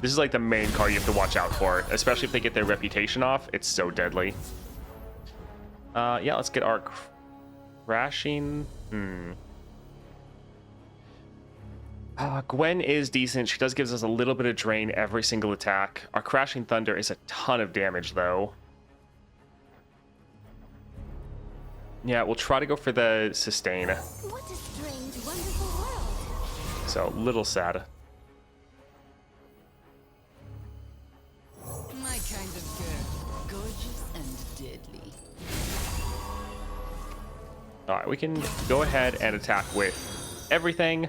This is like the main card you have to watch out for, especially if they get their reputation off. It's so deadly. Yeah, let's get our crashing. Gwen is decent. She does give us a little bit of drain every single attack. Our crashing thunder is a ton of damage, though. Yeah, we'll try to go for the sustain. What a strange, wonderful world. So, little sad. My kind of girl. Gorgeous and deadly. Alright, we can go ahead and attack with everything,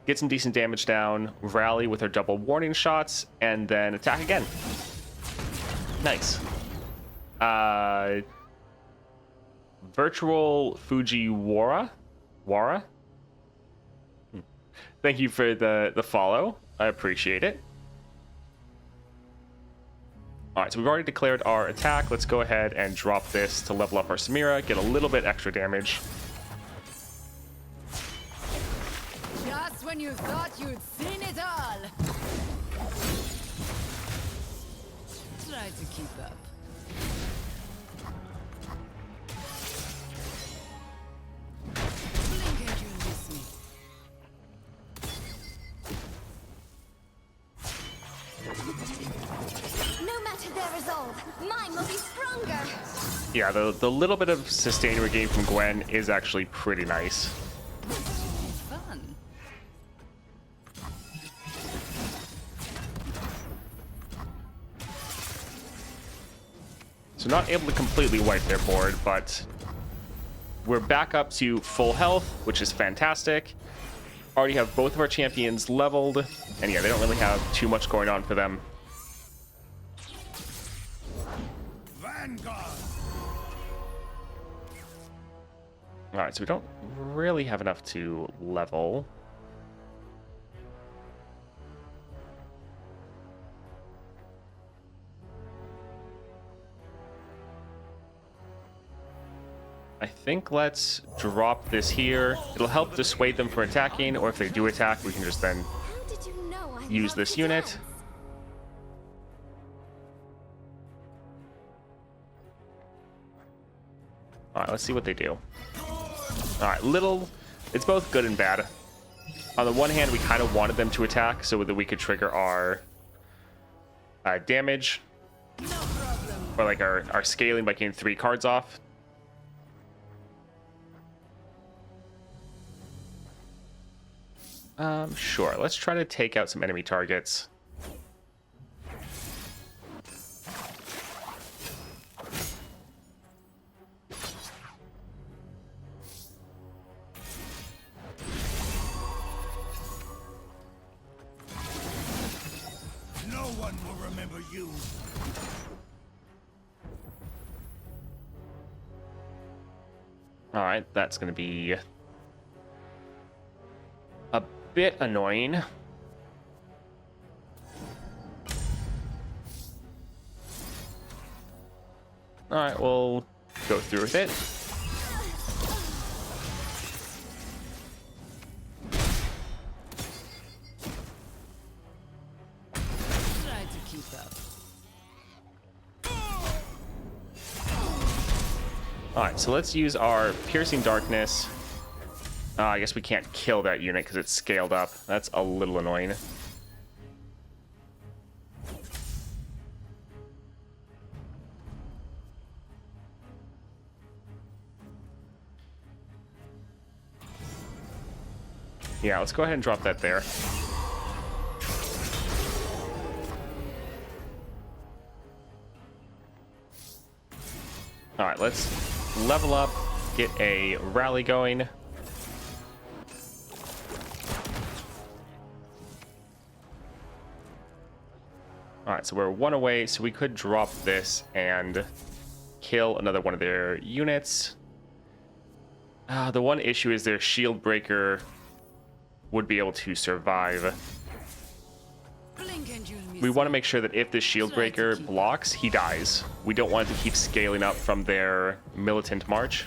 get some decent damage down, rally with our double warning shots, and then attack again. Nice. Virtual Fujiwara? Wara? Thank you for the follow. I appreciate it. All right, so we've already declared our attack. Let's go ahead and drop this to level up our Samira, get a little bit extra damage. Just when you thought you'd seen it all. Try to keep up. Blink and you'll miss me. No matter their resolve, mine will be stronger. Yeah, the little bit of sustain we gain from Gwen is actually pretty nice. Fun. So not able to completely wipe their board, but we're back up to full health, which is fantastic. Already have both of our champions leveled, and yeah, they don't really have too much going on for them. Vanguard! All right, so we don't really have enough to level. I think let's drop this here. It'll help dissuade them from attacking, or if they do attack, we can just then How did you know I use love this to unit. dance? All right, let's see what they do. All right, it's both good and bad. On the one hand, we kind of wanted them to attack so that we could trigger our damage, or like our scaling by getting 3 cards off. Sure, let's try to take out some enemy targets. No one will remember you. All right, that's going to be a bit annoying. All right, we'll go through with it. Try to keep up. All right, so let's use our Piercing Darkness. I guess we can't kill that unit because it's scaled up. That's a little annoying. Yeah, let's go ahead and drop that there. All right, let's level up, get a rally going. All right, so we're 1 away, so we could drop this and kill another one of their units. The one issue is their shield breaker would be able to survive. Blink and you'll miss We want to me. make sure that if the shield breaker blocks, he dies. We don't want it to keep scaling up from their militant march.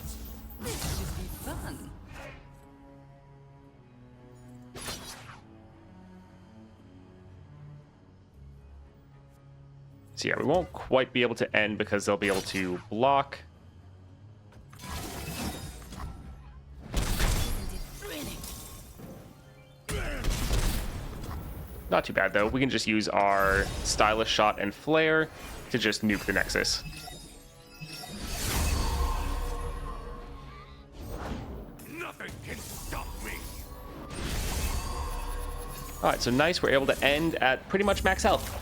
This should be fun. So yeah, we won't quite be able to end because they'll be able to block. Not too bad though. We can just use our stylish shot and flare to just nuke the Nexus. Nothing can stop me. All right, so nice. We're able to end at pretty much max health.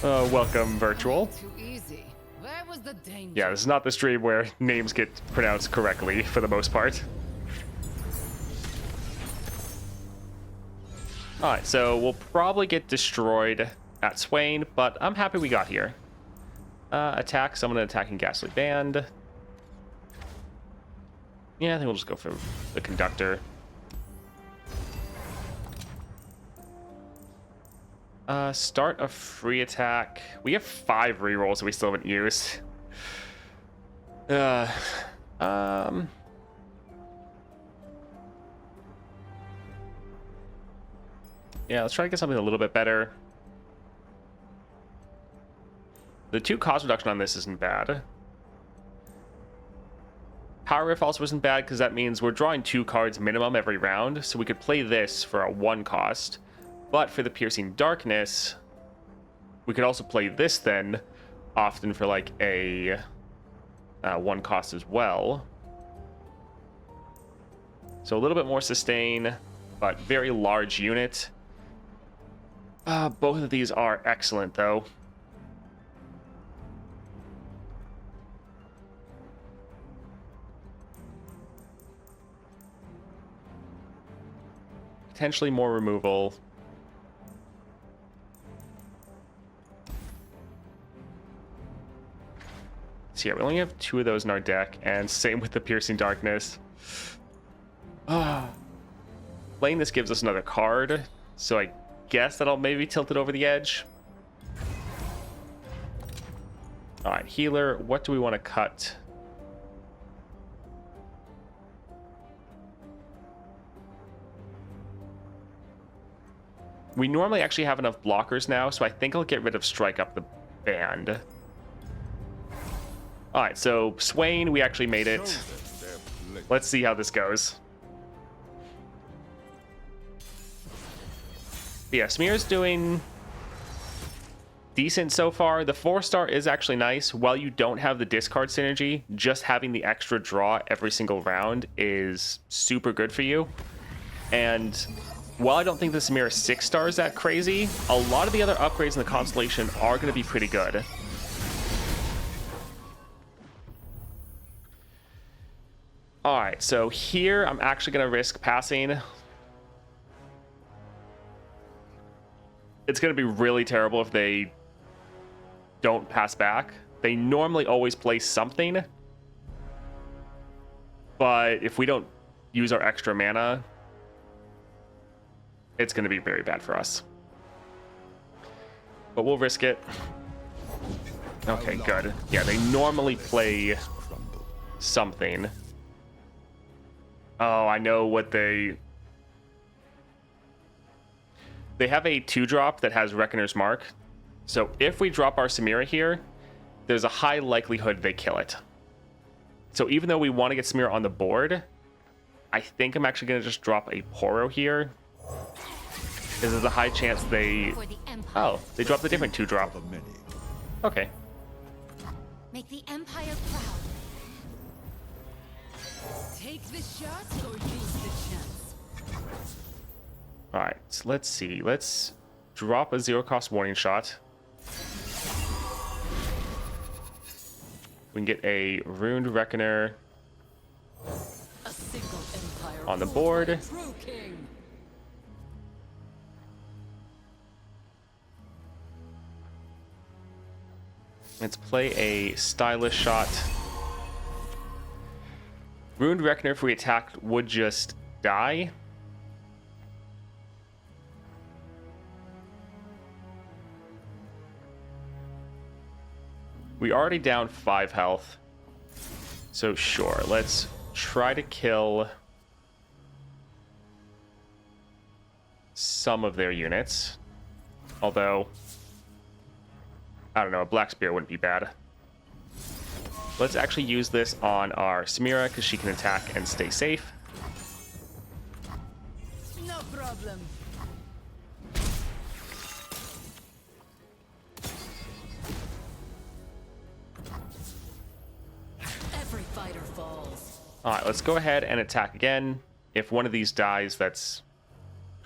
Welcome, virtual. Too easy. Where was the danger? Yeah, this is not the stream where names get pronounced correctly for the most part. Alright, so we'll probably get destroyed at Swain, but I'm happy we got here. Attack, summon an attacking ghastly band. Yeah, I think we'll just go for the conductor. Start a free attack. We have 5 rerolls that we still haven't used. Yeah, let's try to get something a little bit better. The 2 cost reduction on this isn't bad. Power Riff also isn't bad because that means we're drawing 2 cards minimum every round, so we could play this for a 1 cost. But for the Piercing Darkness, we could also play this then, often for like a 1 cost as well. So a little bit more sustain, but very large unit. Both of these are excellent though. Potentially more removal. So yeah, we only have 2 of those in our deck, and same with the Piercing Darkness. Playing this gives us another card, so I guess that'll maybe tilt it over the edge. Alright, healer, what do we want to cut? We normally actually have enough blockers now, so I think I'll get rid of Strike Up the Band. Alright, so Swain, we actually made it. Let's see how this goes. Yeah, Samira's doing decent so far. The 4-star is actually nice. While you don't have the discard synergy, just having the extra draw every single round is super good for you. And while I don't think the Samira 6-star is that crazy, a lot of the other upgrades in the constellation are going to be pretty good. Alright, so here I'm actually going to risk passing. It's going to be really terrible if they don't pass back. They normally always play something. But if we don't use our extra mana, it's going to be very bad for us. But we'll risk it. Okay, good. Yeah, they normally play something. Oh, I know what they have a 2-drop that has Reckoner's Mark. So if we drop our Samira here, there's a high likelihood they kill it. So even though we want to get Samira on the board, I think I'm actually going to just drop a Poro here. Because there's a high chance they... Oh, they dropped a different 2-drop. Okay. Make the Empire proud. Take the shot or lose the chance. Alright, so let's see. Let's drop a 0-cost warning shot. We can get a Ruined Reckoner A single empire on the board. true king. Let's play a Stylish shot. Ruined Reckoner, if we attacked, would just die. We already down 5 health. So sure, let's try to kill some of their units. Although, I don't know, a Black Spear wouldn't be bad. Let's actually use this on our Samira because she can attack and stay safe. No problem. Every fighter falls. Alright, let's go ahead and attack again. If one of these dies, that's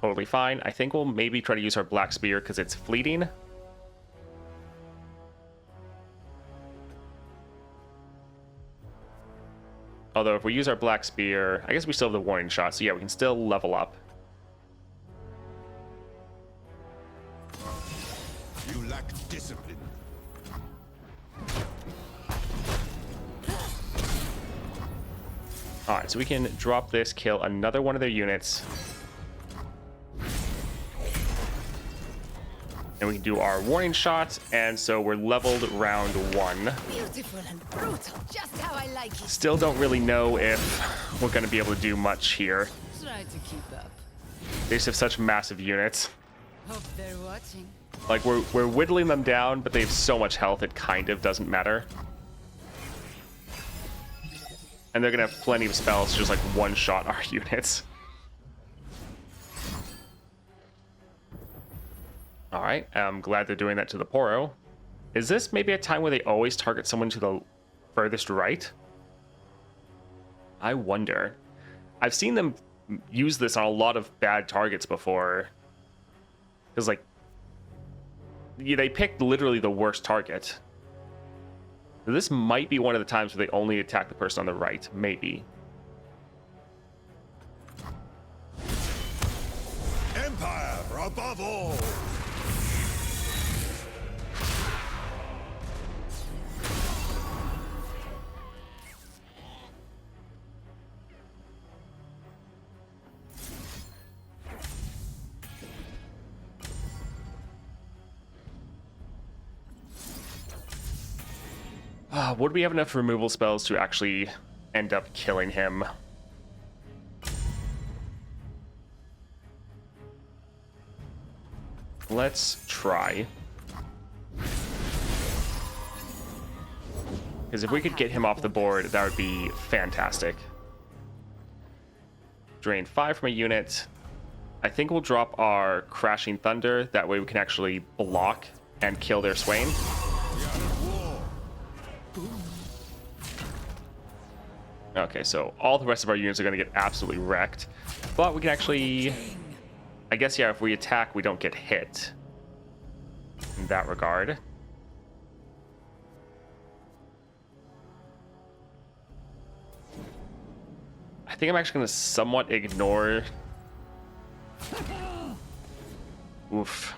totally fine. I think we'll maybe try to use our Black Spear because it's fleeting. Although if we use our Black Spear, I guess we still have the warning shot, so yeah, we can still level up. You lack discipline. Alright, so we can drop this, kill another one of their units. And we can do our warning shot, and so we're leveled round 1. Beautiful and brutal, just how I like it. Still don't really know if we're going to be able to do much here. Try to keep up. They just have such massive units. Hope they're watching. Like, we're whittling them down, but they have so much health, it kind of doesn't matter. And they're going to have plenty of spells to just, like, one-shot our units. Alright, I'm glad they're doing that to the Poro. Is this maybe a time where they always target someone to the furthest right? I wonder. I've seen them use this on a lot of bad targets before. Because, like, yeah, they picked literally the worst target. This might be one of the times where they only attack the person on the right. Maybe. Empire above all! Would we have enough removal spells to actually end up killing him? Let's try. Because if we could get him off the board, that would be fantastic. Drain 5 from a unit. I think we'll drop our Crashing Thunder. That way we can actually block and kill their Swain. Okay, so all the rest of our units are going to get absolutely wrecked. But we can actually... I guess, yeah, if we attack, we don't get hit. In that regard. I think I'm actually going to somewhat ignore... Oof.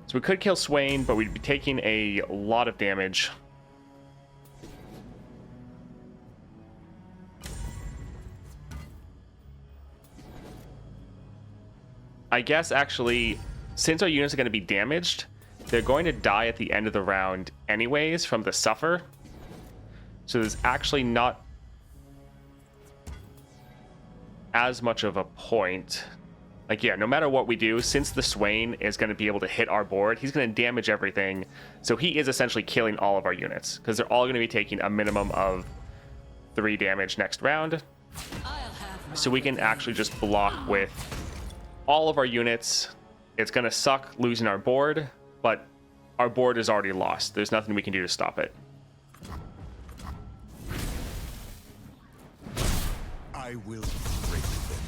So we could kill Swain, but we'd be taking a lot of damage. I guess, actually, since our units are going to be damaged, they're going to die at the end of the round anyways from the Suffer. So there's actually not as much of a point. Like, yeah, no matter what we do, since the Swain is going to be able to hit our board, he's going to damage everything. So he is essentially killing all of our units, because they're all going to be taking a minimum of 3 damage next round. So we can actually just block with all of our units. It's going to suck losing our board, but our board is already lost. There's nothing we can do to stop it. I will break them.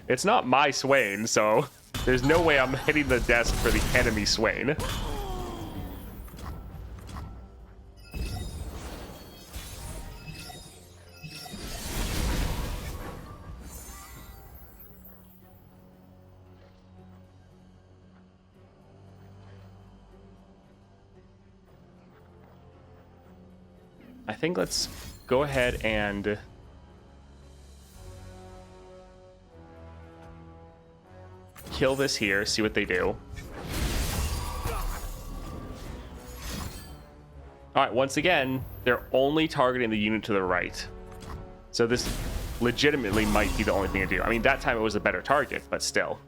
It's not my Swain, so there's no way I'm hitting the desk for the enemy Swain. I think let's go ahead and kill this here, see what they do. Alright, once again, they're only targeting the unit to the right. So this legitimately might be the only thing to do. I mean, that time it was a better target, but still.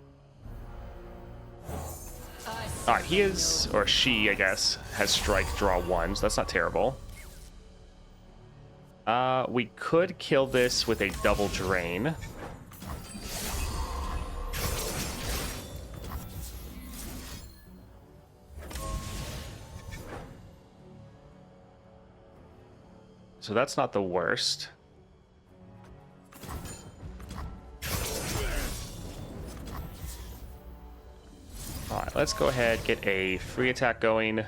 Alright, he is, or she, I guess, has strike, draw 1, so that's not terrible. We could kill this with a double drain. So that's not the worst. Alright, let's go ahead, get a free attack going.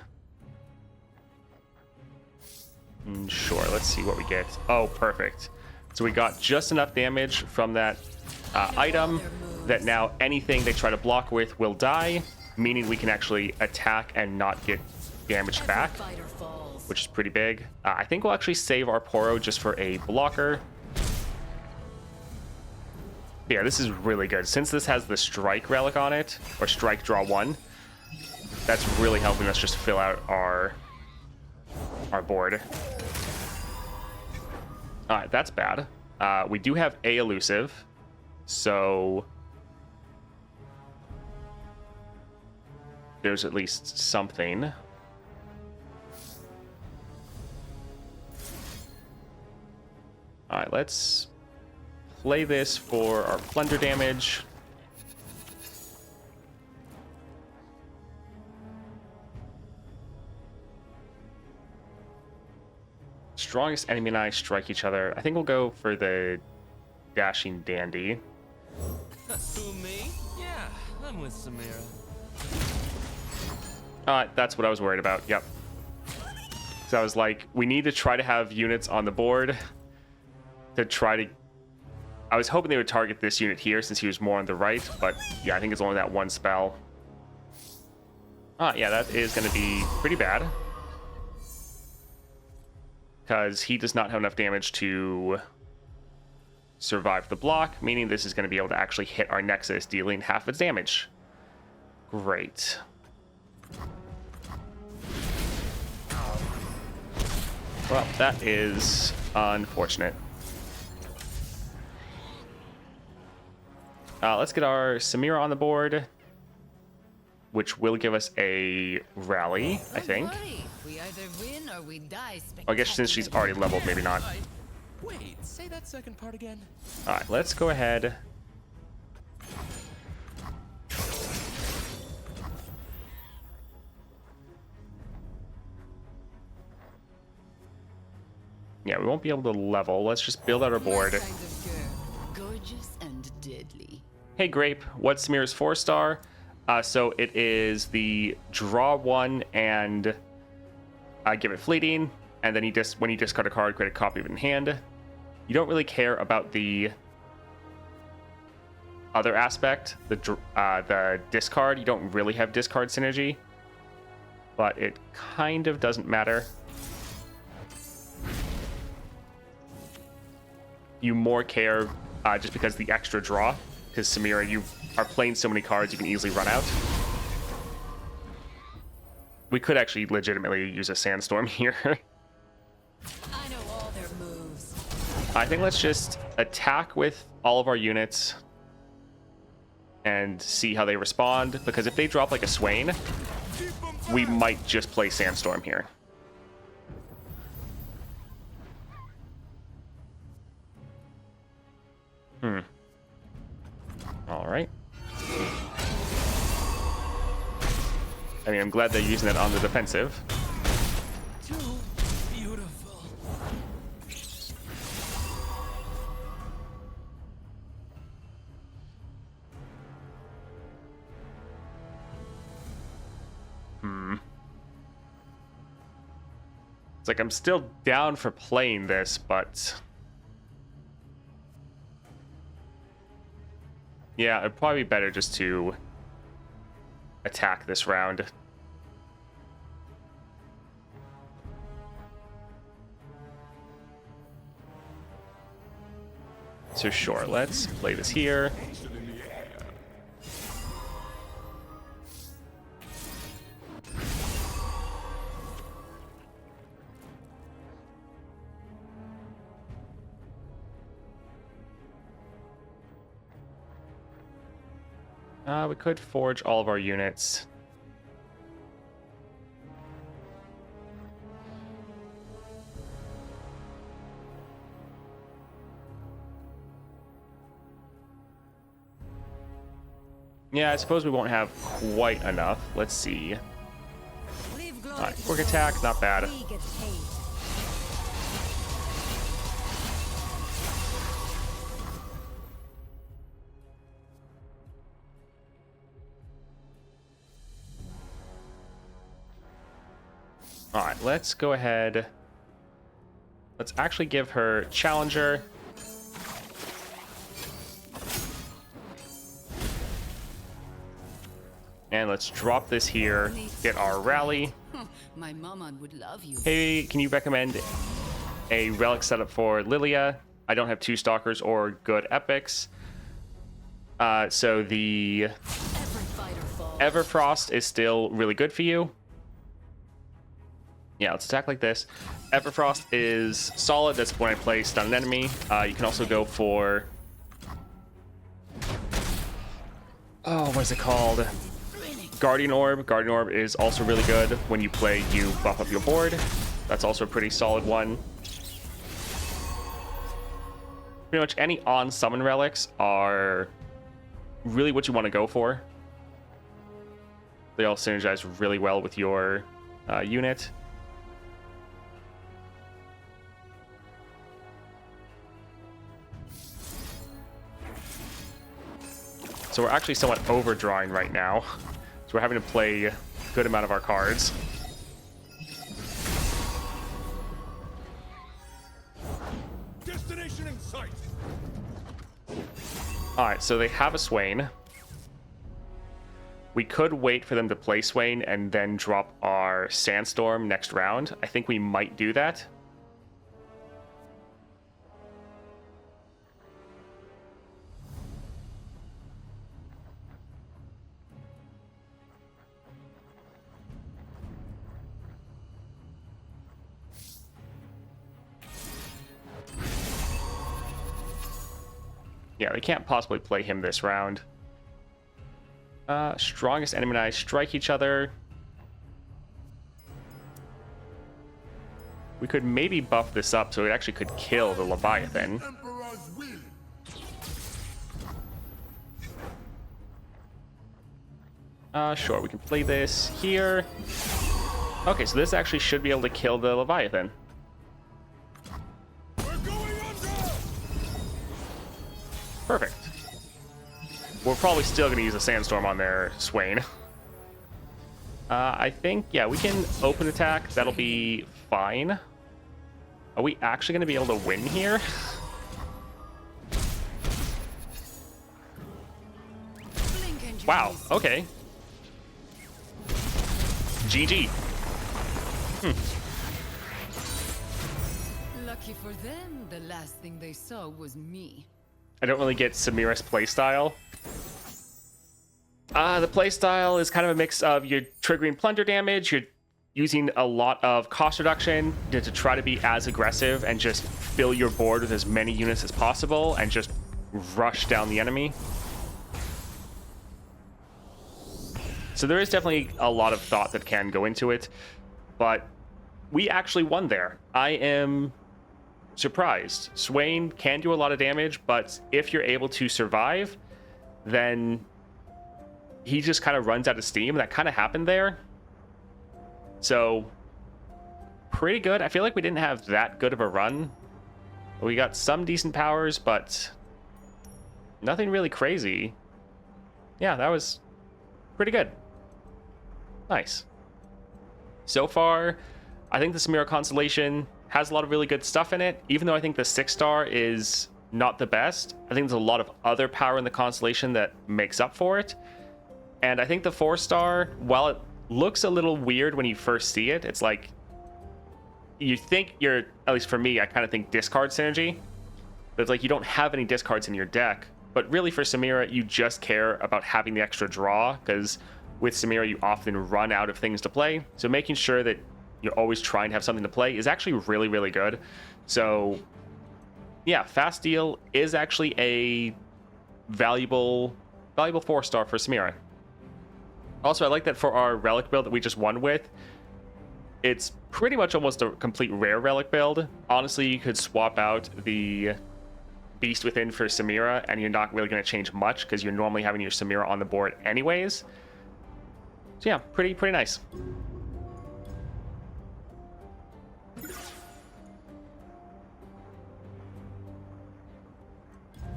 Sure, let's see what we get. Oh, perfect. So we got just enough damage from that item that now anything they try to block with will die, meaning we can actually attack and not get damaged back, which is pretty big. I think we'll actually save our Poro just for a blocker. Yeah, this is really good. Since this has the strike relic on it, or strike draw 1, that's really helping us just fill out our board. Alright, that's bad. We do have a elusive, so there's at least something. Alright, let's play this for our plunder damage. Strongest enemy and I strike each other. I think we'll go for the dashing dandy. Who, me? Yeah, I'm with Samira. That's what I was worried about. Yep. So I was like, we need to try to have units on the board to try to... I was hoping they would target this unit here since he was more on the right, but yeah, I think it's only that one spell. Yeah, that is going to be pretty bad. Because he does not have enough damage to survive the block, meaning this is going to be able to actually hit our Nexus, dealing half its damage. Great. Well, that is unfortunate. Let's get our Samira on the board, which will give us a rally, I think. We either win or we die. I guess since she's already leveled, maybe not. Wait, say that second part again. Alright, let's go ahead. Yeah, we won't be able to level. Let's just build out our board. Kind of girl. Gorgeous and deadly. Hey Grape, what's Samira's 4-star? So it is the draw 1 and give it fleeting, and then when you discard a card, create a copy of it in hand. You don't really care about the other aspect, the discard. You don't really have discard synergy, but it kind of doesn't matter. You more care just because the extra draw, because Samira, you are playing so many cards you can easily run out. We could actually legitimately use a sandstorm here. I know all their moves. I think let's just attack with all of our units and see how they respond, because if they drop like a Swain, we might just play sandstorm here. All right. I mean, I'm glad they're using that on the defensive. Too beautiful. It's like I'm still down for playing this, but yeah, it'd probably be better just to attack this round. So sure, let's play this here. We could forge all of our units. Yeah, I suppose we won't have quite enough. Let's see. Alright, quick attack, not bad. We get paid. Alright, let's go ahead. Let's actually give her Challenger. And let's drop this here, get our rally. My mama would love you. Hey, can you recommend a relic setup for Lilia? I don't have 2 stalkers or good epics. So the Every fighter falls. Everfrost is still really good for you. Yeah, let's attack like this. Everfrost is solid. That's when I play stun an enemy. You can also go for... Oh, what is it called? Guardian Orb. Guardian Orb is also really good. When you play, you buff up your board. That's also a pretty solid one. Pretty much any on-summon relics are really what you want to go for. They all synergize really well with your unit. So we're actually somewhat overdrawing right now. So we're having to play a good amount of our cards. Destination in sight. Alright, so they have a Swain. We could wait for them to play Swain and then drop our Sandstorm next round. I think we might do that. Yeah, they can't possibly play him this round. Strongest enemy and I strike each other. We could maybe buff this up so it actually could kill the Leviathan. Emperor's will. Sure, we can play this here. Okay, so this actually should be able to kill the Leviathan. We're going under. Perfect. We're probably still going to use a Sandstorm on their Swain. I think, yeah, we can open attack. That'll be fine. Are we actually going to be able to win here? Blink and you Wow, miss. okay. GG. Lucky for them, the last thing they saw was me. I don't really get Samira's playstyle. The playstyle is kind of a mix of you're triggering plunder damage, you're using a lot of cost reduction to try to be as aggressive and just fill your board with as many units as possible and just rush down the enemy. So there is definitely a lot of thought that can go into it, but we actually won there. I am surprised. Swain can do a lot of damage, but if you're able to survive, then he just kind of runs out of steam. That kind of happened there. So pretty good. I feel like we didn't have that good of a run. We got some decent powers, but nothing really crazy. Yeah, that was pretty good. Nice. So far, I think the Samira constellation has a lot of really good stuff in it. Even though I think the 6-star is not the best, I think there's a lot of other power in the constellation that makes up for it. And I think the 4-star, while it looks a little weird when you first see it, it's like you think you're, at least for me, I kind of think discard synergy. But it's like you don't have any discards in your deck. But really for Samira, you just care about having the extra draw, because with Samira, you often run out of things to play. So making sure that you're always trying to have something to play is actually really, really good. So yeah, Fast Deal is actually a valuable 4-star for Samira. Also, I like that for our relic build that we just won with, it's pretty much almost a complete rare relic build. Honestly, you could swap out the Beast Within for Samira, and you're not really going to change much because you're normally having your Samira on the board anyways. So yeah, pretty nice.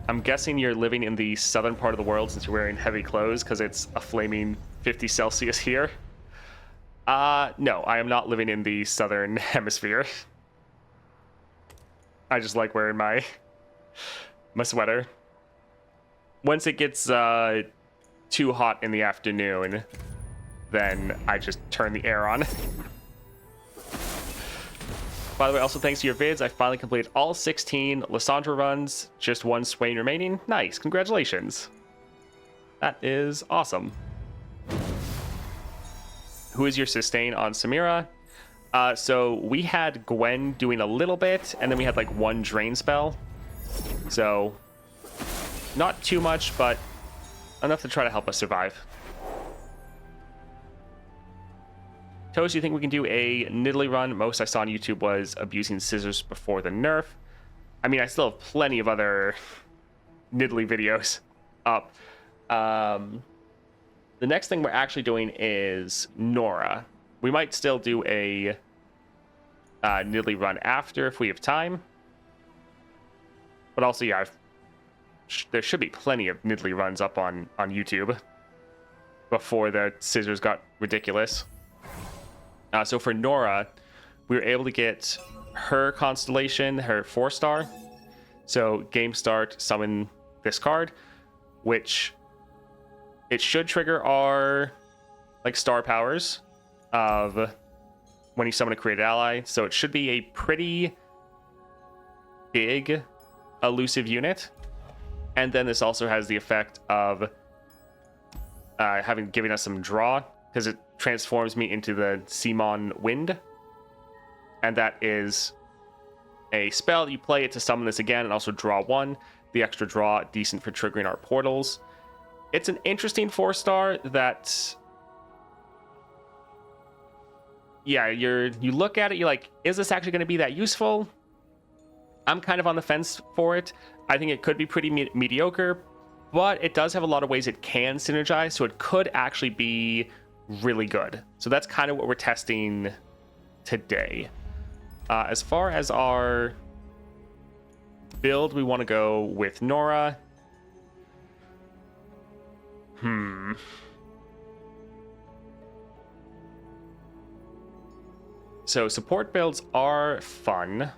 I'm guessing you're living in the southern part of the world since you're wearing heavy clothes because it's a flaming 50 Celsius here. No, I am not living in the southern hemisphere. I just like wearing my sweater. Once it gets too hot in the afternoon, then I just turn the air on. By the way, also thanks to your vids, I finally completed all 16 Lysandra runs. Just one Swain remaining. Nice, congratulations. That is awesome. Who is your sustain on Samira? So we had Gwen doing a little bit, and then we had like one drain spell. So not too much, but enough to try to help us survive. Toast, you think we can do a Nidalee run? Most I saw on YouTube was abusing scissors before the nerf. I mean, I still have plenty of other Nidalee videos up. The next thing we're actually doing is Norra. We might still do a Nidalee run after if we have time. But also, yeah, there should be plenty of Nidalee runs up on YouTube before the scissors got ridiculous. So for Norra, we were able to get her constellation, her 4-star. So game start, summon this card, which it should trigger our like star powers of when you summon a created ally. So it should be a pretty big elusive unit. And then this also has the effect of giving us some draw, because it transforms me into the Simon Wind. And that is a spell. You play it to summon this again and also draw 1. The extra draw, decent for triggering our portals. It's an interesting 4-star that... Yeah, you look at it, you're like, is this actually going to be that useful? I'm kind of on the fence for it. I think it could be pretty mediocre, but it does have a lot of ways it can synergize, so it could actually be really good. So that's kind of what we're testing today. As far as our build, we want to go with Norra. So support builds are fun.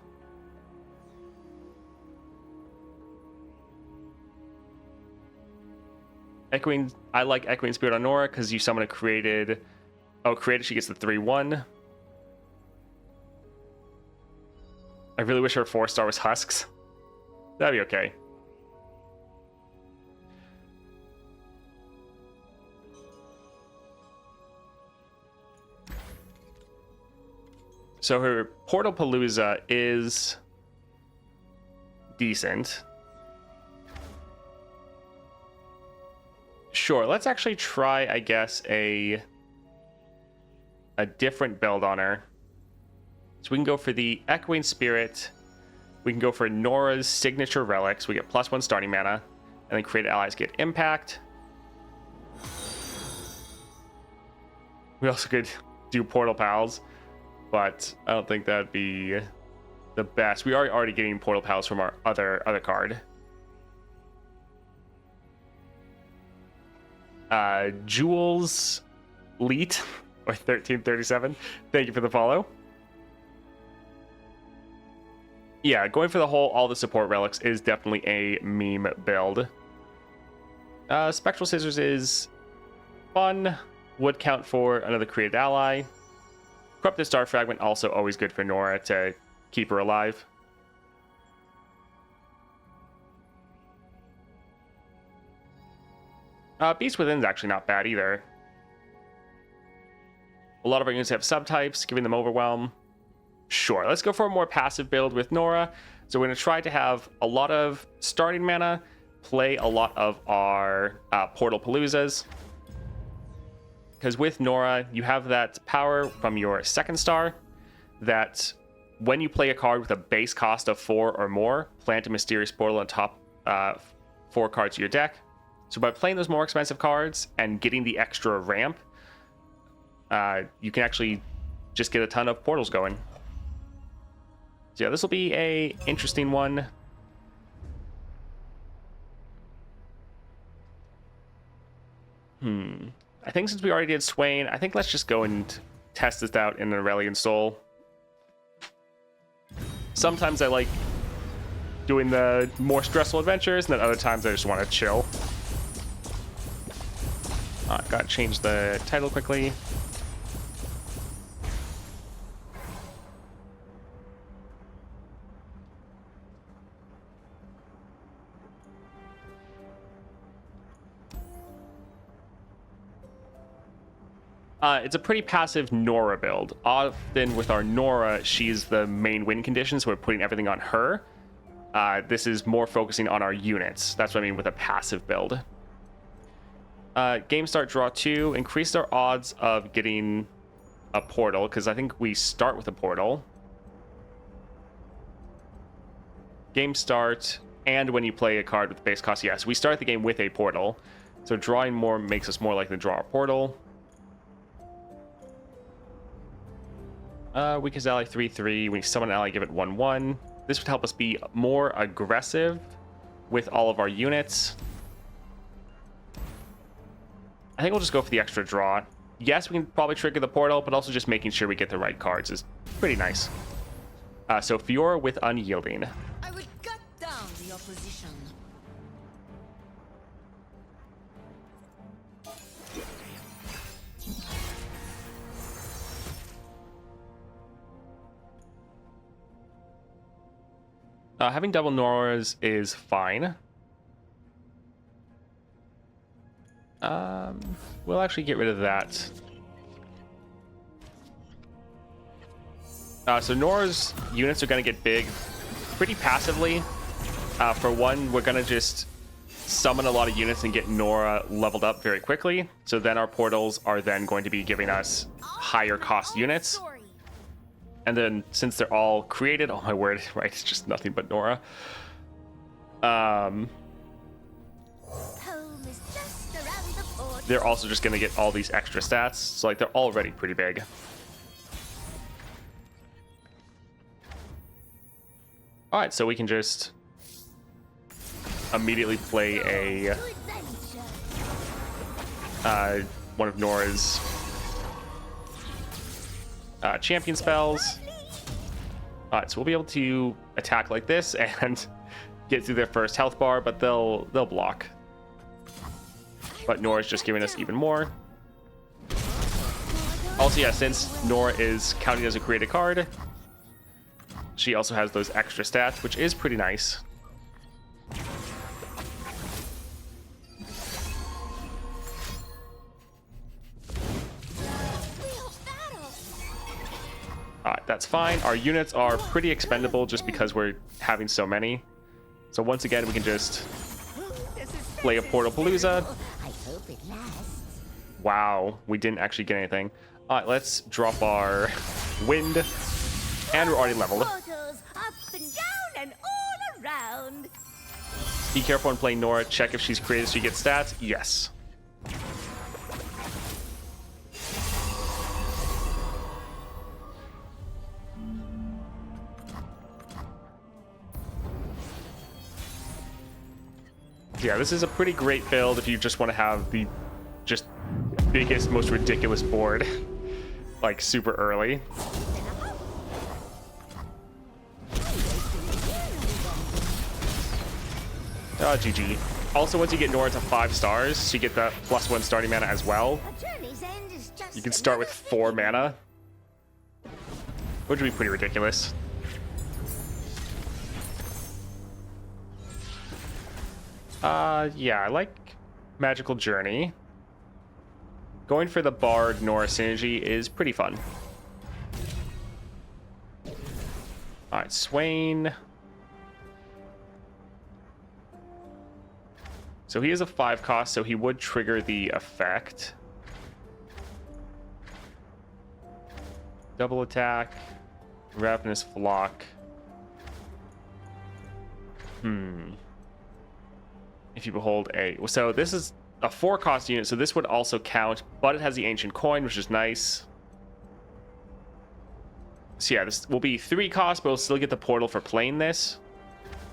Echoing, I like Echoing Spirit on Norra because you summon a created... Oh, created, she gets the 3/1. I really wish her 4-star was Husks. That'd be okay. So her Portal Palooza is decent. Sure, let's actually try, I guess, a different build on her. So we can go for the Echoing Spirit. We can go for Norra's signature relics. We get +1 starting mana. And then created allies get impact. We also could do Portal Pals, but I don't think that'd be the best. We are already getting Portal Pals from our other card. Jules Leet or 1337. Thank you for the follow. Yeah, going for all the support relics is definitely a meme build. Spectral Scissors is fun. Would count for another created ally. Corrupted Star Fragment also always good for Norra to keep her alive. Beast Within is actually not bad either. A lot of our units have subtypes, giving them Overwhelm. Sure, let's go for a more passive build with Norra. So we're going to try to have a lot of starting mana, play a lot of our Portal Paloozas. Because with Norra, you have that power from your 2nd star that when you play a card with a base cost of 4 or more, plant a Mysterious Portal on top 4 cards of your deck. So by playing those more expensive cards and getting the extra ramp, you can actually just get a ton of portals going. So yeah, this will be a interesting one. I think since we already did Swain, I think let's just go and test this out in an Aurelian Soul. Sometimes I like doing the more stressful adventures, and then other times I just want to chill. Gotta change the title quickly. It's a pretty passive Norra build. Often with our Norra, she's the main win condition, so we're putting everything on her. This is more focusing on our units. That's what I mean with a passive build. Game start, draw 2. Increase our odds of getting a portal, because I think we start with a portal. Game start, and when you play a card with base cost, yes, we start the game with a portal. So drawing more makes us more likely to draw a portal. Weakest ally 3/3. When you summon an ally, give it 1/1. This would help us be more aggressive with all of our units. I think we'll just go for the extra draw. Yes, we can probably trigger the portal, but also just making sure we get the right cards is pretty nice. So Fiora with Unyielding. I would cut down the opposition. Having double Norras is fine. We'll actually get rid of that. So Norra's units are going to get big pretty passively. For one, we're going to just summon a lot of units and get Norra leveled up very quickly. So then our portals are then going to be giving us higher cost units. And then since they're all created, oh my word, right, it's just nothing but Norra. They're also just going to get all these extra stats. So like they're already pretty big. All right, so we can just immediately play a one of Norra's champion spells. All right, so we'll be able to attack like this and get through their first health bar, but they'll block. But Norra's just giving us even more. Also, yeah, since Norra is counting as a created card, she also has those extra stats, which is pretty nice. Alright, that's fine. Our units are pretty expendable just because we're having so many. So once again, we can just play a Portal Palooza. Wow, we didn't actually get anything. Alright, let's drop our wind. And we're already leveled. Up and down and all around. Be careful when playing Norra. Check if she's created so you get stats. Yes. Yeah, this is a pretty great build if you just want to have the just biggest, most ridiculous board like super early. Oh, GG. Also, once you get Norra to 5 stars, you get the +1 starting mana as well. You can start with 4 mana, which would be pretty ridiculous. Yeah, I like Magical Journey. Going for the Bard Norra synergy is pretty fun. Alright, Swain. So he is a 5 cost, so he would trigger the effect. Double attack. Ravenous Flock. If you behold a... So this is a 4 cost unit, so this would also count, but it has the Ancient Coin, which is nice. So yeah, this will be 3 cost, but we'll still get the portal for playing this.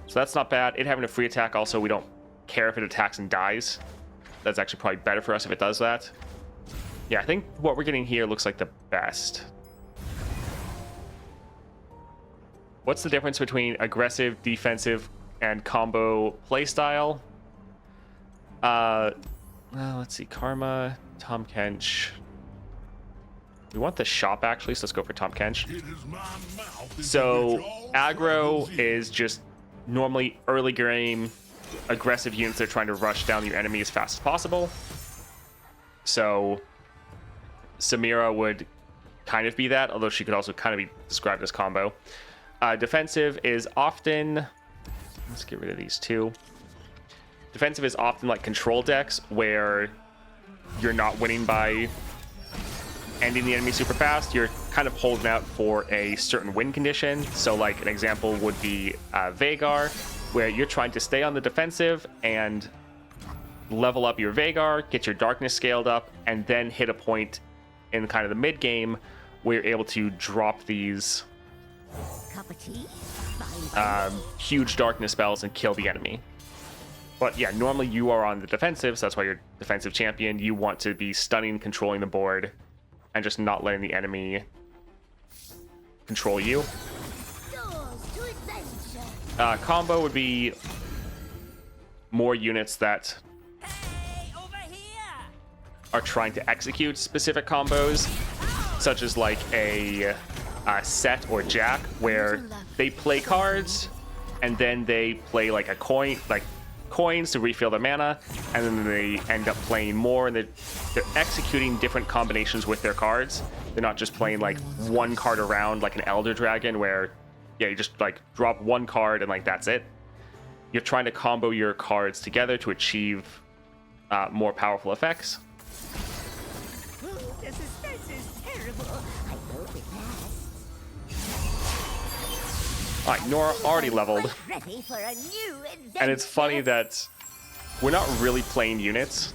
So that's not bad. It having a free attack, also, we don't care if it attacks and dies. That's actually probably better for us if it does that. Yeah, I think what we're getting here looks like the best. What's the difference between aggressive, defensive, and combo playstyle? Let's see. Karma, Tom Kench. We want the shop, actually, so let's go for Tom Kench. So, aggro is just normally early game aggressive units that are trying to rush down your enemy as fast as possible. So, Samira would kind of be that, although she could also kind of be described as combo. Defensive is often... Let's get rid of these two. Defensive is often like control decks, where you're not winning by ending the enemy super fast. You're kind of holding out for a certain win condition. So like an example would be Vagar, where you're trying to stay on the defensive and level up your Vagar, get your darkness scaled up, and then hit a point in kind of the mid game where you're able to drop these Cup of tea? huge darkness spells and kill the enemy. But yeah, normally you are on the defensive, so that's why you're defensive champion. You want to be stunning, controlling the board, and just not letting the enemy control you. Doors to adventure. Combo would be more units that Hey, over here! are trying to execute specific combos, such as like a set or jack, where they play cards and then they play like a coin, like coins to refill their mana, and then they end up playing more, and they're executing different combinations with their cards. They're not just playing like one card around like an Elder Dragon, where yeah, you just like drop one card and like that's it. You're trying to combo your cards together to achieve more powerful effects. The suspense is terrible. I hope it lasts. All right, Norra already leveled. Ready for a new adventure. And it's funny that we're not really playing units.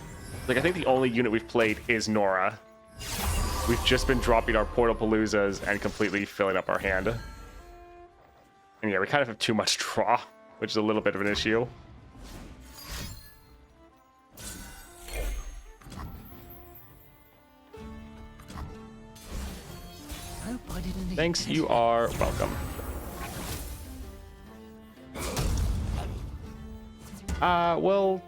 Like, I think the only unit we've played is Norra. We've just been dropping our Portapaloozas and completely filling up our hand. And yeah, we kind of have too much draw, which is a little bit of an issue. Thanks, you are welcome. Well...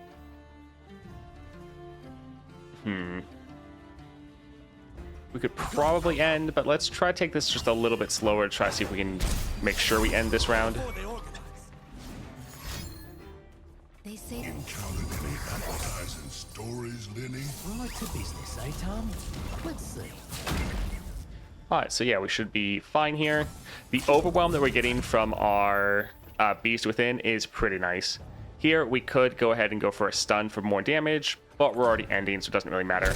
We could probably end, but let's try to take this just a little bit slower to try to see if we can make sure we end this round. They say Encountered any appetizing stories, Lenny? Right to business, eh, Tom? Let's see. Alright, so yeah, we should be fine here. The overwhelm that we're getting from our Beast Within is pretty nice. Here, we could go ahead and go for a stun for more damage, but we're already ending, so it doesn't really matter.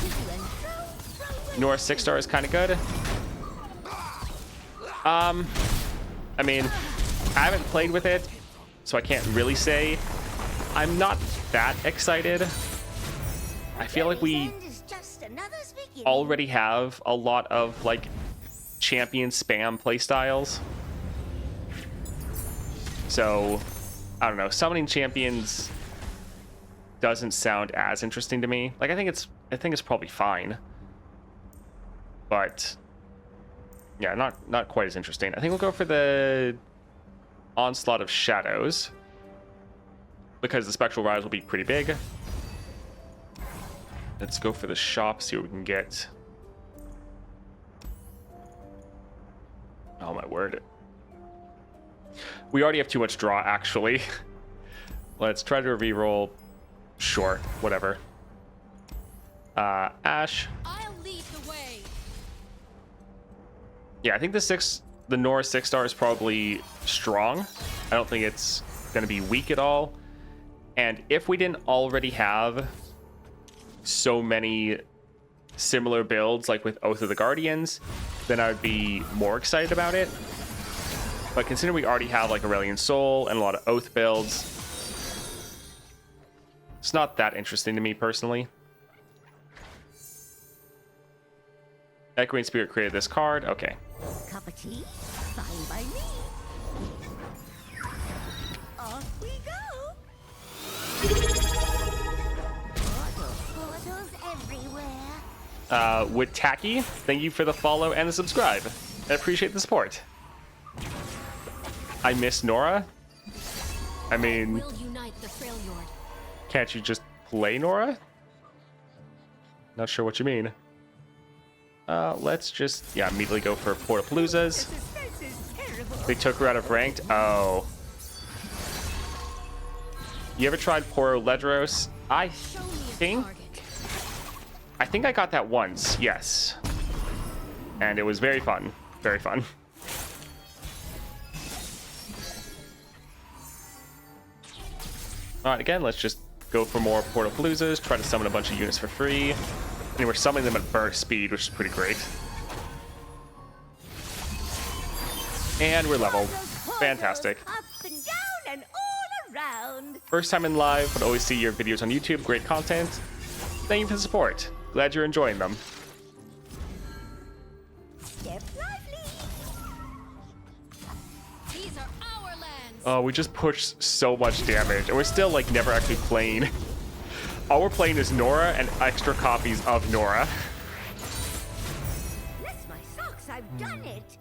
Norra 6-star is kind of good. I mean, I haven't played with it, so I can't really say. I'm not that excited. I feel like we already have a lot of, like, champion spam playstyles. So, I don't know. Summoning champions doesn't sound as interesting to me. Like, I think it's probably fine. But yeah, not quite as interesting. I think we'll go for the Onslaught of Shadows, because the Spectral Rise will be pretty big. Let's go for the shop, see what we can get. Oh my word. We already have too much draw, actually. Let's try to reroll. Sure, whatever. Ash. I'll lead the way. Yeah, I think the Norra 6-star is probably strong. I don't think it's going to be weak at all. And if we didn't already have so many similar builds, like with Oath of the Guardians, then I would be more excited about it. But considering we already have like Aurelian Soul and a lot of Oath builds, it's not that interesting to me personally. Echoing Spirit created this card. Okay. Cup of tea? Fine by me. Off we go. Portals everywhere. With Tacky, thank you for the follow and the subscribe. I appreciate the support. I miss Norra. I mean, We'll unite the Freljord. can't you just play Norra? Not sure what you mean. Let's just, yeah, immediately go for Portapaloozas. They took her out of ranked. Oh. You ever tried Poro Ledros? I think I got that once, yes. and it was very fun. Very fun. Alright, again, let's just go for more Portal Paloozas, try to summon a bunch of units for free. And we're summoning them at burst speed, which is pretty great. And we're leveled. Fantastic. Up and down and all around. First time in live, but always see your videos on YouTube. Great content. Thank you for the support. Glad you're enjoying them. Step lively. These are our lands. Oh, we just pushed so much damage, and we're still like never actually playing. All we're playing is Norra and extra copies of Norra. Bless my socks, I've done it.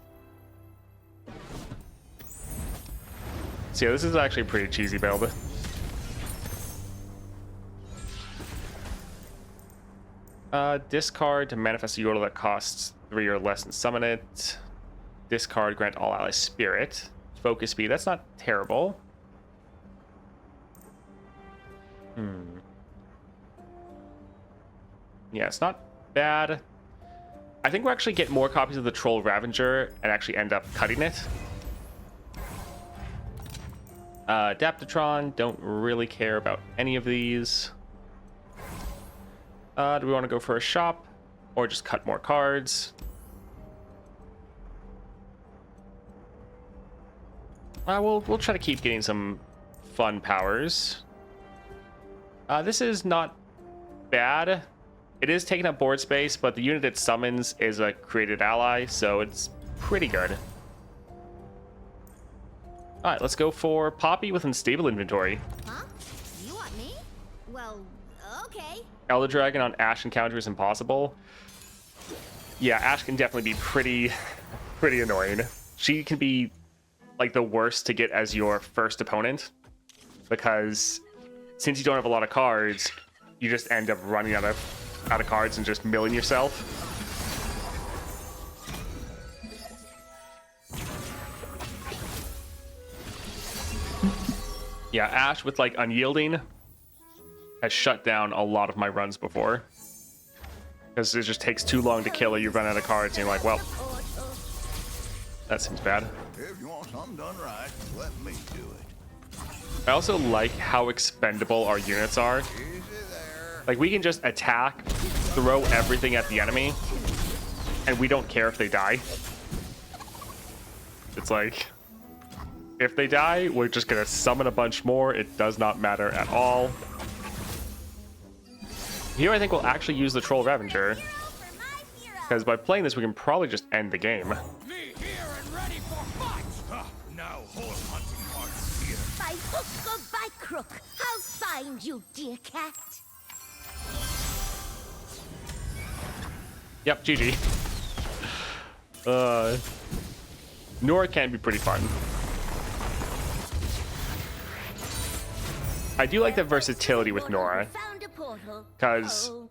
So yeah, this is actually a pretty cheesy build. Discard to manifest a yordle that costs 3 or less and summon it. Discard, grant all allies spirit. Focus speed, that's not terrible. Yeah, it's not bad. I think we'll actually get more copies of the Troll Ravager and actually end up cutting it. Adaptatron, don't really care about any of these. Do we want to go for a shop or just cut more cards? We'll try to keep getting some fun powers. This is not bad. It is taking up board space, but the unit it summons is a created ally, so it's pretty good. All right, let's go for Poppy with unstable inventory. Huh? You want me? Well, okay. Elder Dragon on Ash encounter is impossible. Yeah, Ash can definitely be pretty annoying. She can be like the worst to get as your first opponent, because since you don't have a lot of cards, you just end up running out of cards and just milling yourself. Yeah, Ash with like Unyielding has shut down a lot of my runs before, because it just takes too long to kill her. You run out of cards and you're like, well, that seems bad. If you want something done right, let me do it. I also like how expendable our units are. Easy there. Like, we can just attack, throw everything at the enemy, and we don't care if they die. It's like, if they die, we're just gonna summon a bunch more. It does not matter at all. Here, I think we'll actually use the Troll Ravager, because by playing this, we can probably just end the game. Me here and ready for fight. Now horse hunting party here. By hook or by crook, I'll find you, dear cat. Yep, GG. Norra can be pretty fun. I do like the versatility with Norra, Found a portal. because Oh.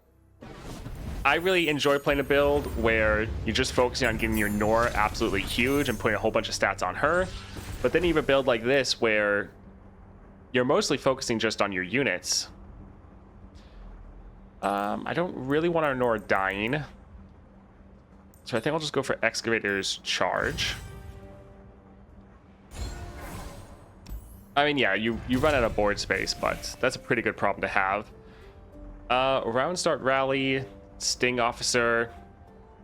I really enjoy playing a build where you're just focusing on getting your Norra absolutely huge and putting a whole bunch of stats on her. But then you have a build like this where you're mostly focusing just on your units. I don't really want our Norra dying, so I think I'll just go for Excavator's Charge. I mean, yeah, you run out of board space, but that's a pretty good problem to have. Round start rally, Sting Officer.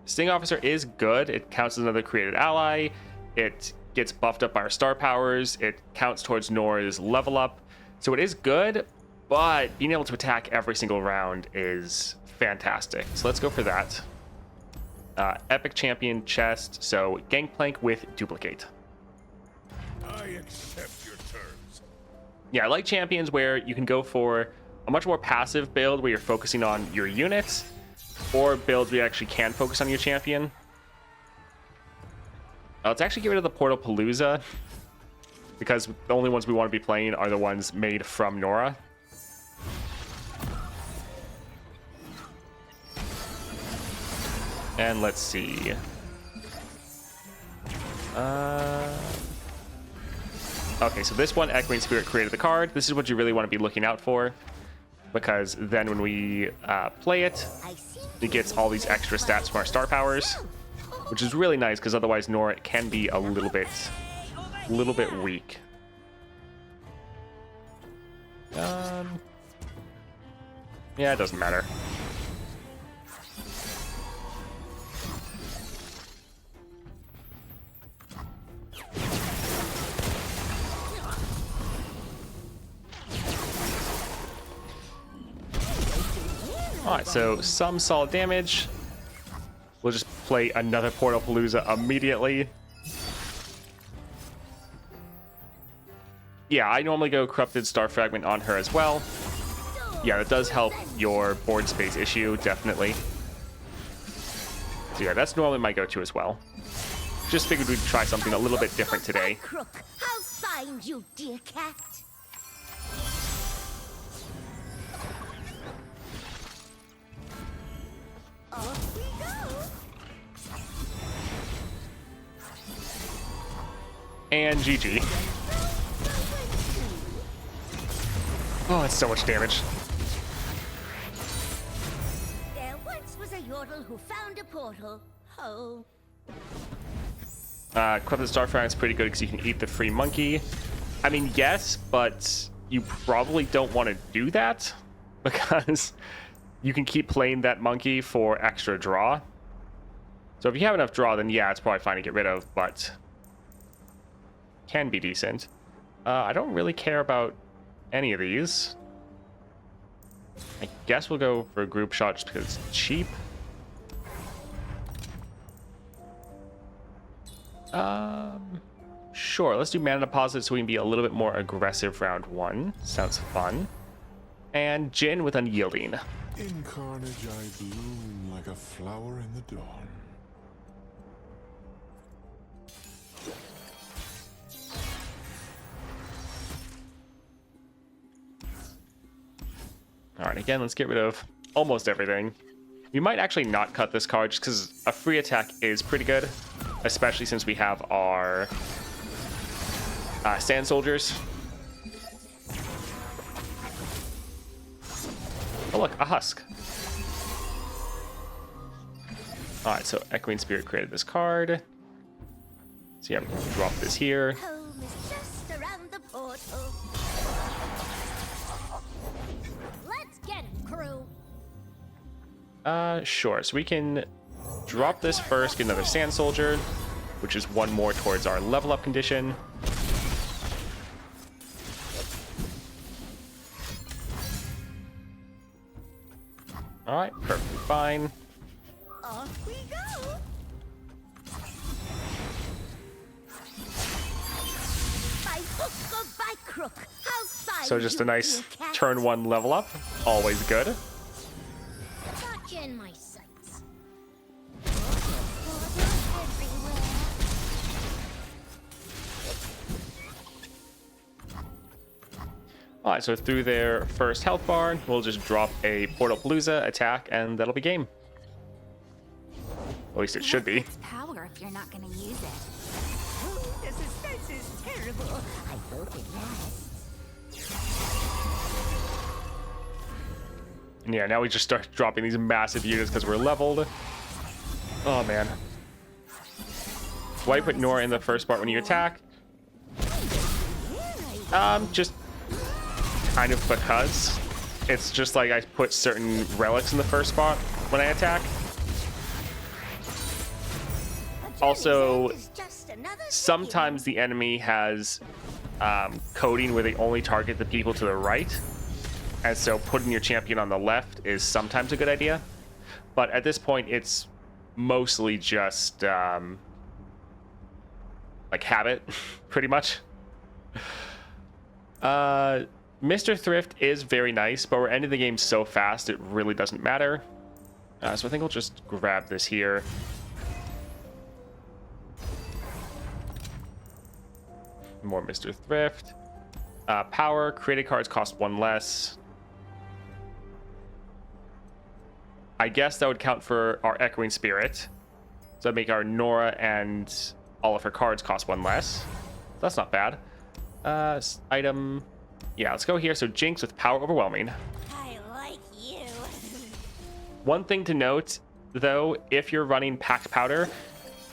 Sting Officer is good. It counts as another created ally. It gets buffed up by our star powers. It counts towards Norra's level up. So it is good, but being able to attack every single round is fantastic. So let's go for that. Epic Champion chest. So Gangplank with Duplicate. I accept your terms. Yeah, I like champions where you can go for a much more passive build where you're focusing on your units, or builds where you actually can focus on your champion. Let's actually get rid of the Portal Palooza, because the only ones we want to be playing are the ones made from Norra. And let's see. Okay, so this one, Echoing Spirit created the card. This is what you really want to be looking out for, because then when we play it, I see it gets all these extra stats from our star powers. which is really nice because otherwise Norra can be a little bit weak. Yeah, it doesn't matter. Alright, so some solid damage. We'll just play another Portal Palooza immediately. Yeah, I normally go Corrupted Star Fragment on her as well. Yeah, that does help your board space issue, definitely. So yeah, that's normally my go-to as well. Just figured we'd try something a little bit different today. Crook, I'll find you, dear cat. Off we go. And GG. Oh, that's so much damage. There once was a yordle who found a portal. Oh. Corrupted Star Fragment's pretty good because you can eat the free monkey. I mean, yes, but you probably don't want to do that because you can keep playing that monkey for extra draw. So if you have enough draw, then yeah, it's probably fine to get rid of, but can be decent. I don't really care about any of these. I guess we'll go for a group shot just because it's cheap. Sure, let's do mana deposit so we can be a little bit more aggressive round one. Sounds fun. And Jin with Unyielding. In carnage I bloom like a flower in the dawn. Alright, again, let's get rid of almost everything. We might actually not cut this card just because a free attack is pretty good, especially since we have our Sand Soldiers. Oh look, a husk. Alright, so Echoing Spirit created this card. So yeah, we can drop this here. Home is just around the portal. Let's get it, crew. Sure, so we can drop this first, get another Sand Soldier, which is one more towards our level up condition. Alright, perfectly fine. Off we go. By hook or by crook, I'll find So just you, a nice dear cat. turn one level up, always good. Got you in my sights. Everywhere. Alright, so through their first health bar, we'll just drop a Portal Palooza attack, and that'll be game. At least it should be. It's power if you're not gonna use it. Ooh, the suspense is terrible. I hope it lasts. And yeah, now we just start dropping these massive units because we're leveled. Oh man. Why put Norra in the first part when you attack? Just kind of because. It's just like I put certain relics in the first spot when I attack. Also, sometimes the enemy has coding where they only target the people to the right. And so putting your champion on the left is sometimes a good idea. But at this point, it's mostly just like habit, pretty much. Mr. Thrift is very nice, but we're ending the game so fast, it really doesn't matter. So I think we'll just grab this here. More Mr. Thrift. Power, created cards cost one less. I guess that would count for our Echoing Spirit. So that'd make our Norra and all of her cards cost one less. That's not bad. Item. Yeah, let's go here. So Jinx with Power Overwhelming. I like you. One thing to note, though, if you're running Packed Powder,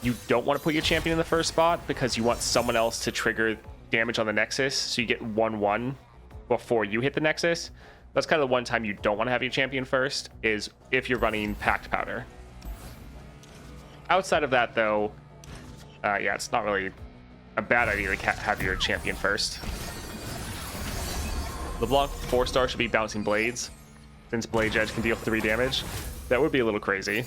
you don't want to put your champion in the first spot because you want someone else to trigger damage on the Nexus, so you get 1/1 before you hit the Nexus. That's kind of the one time you don't want to have your champion first, is if you're running Packed Powder. Outside of that, though, yeah, it's not really a bad idea to have your champion first. LeBlanc 4-star should be Bouncing Blades, since Blade Edge can deal 3 damage. That would be a little crazy.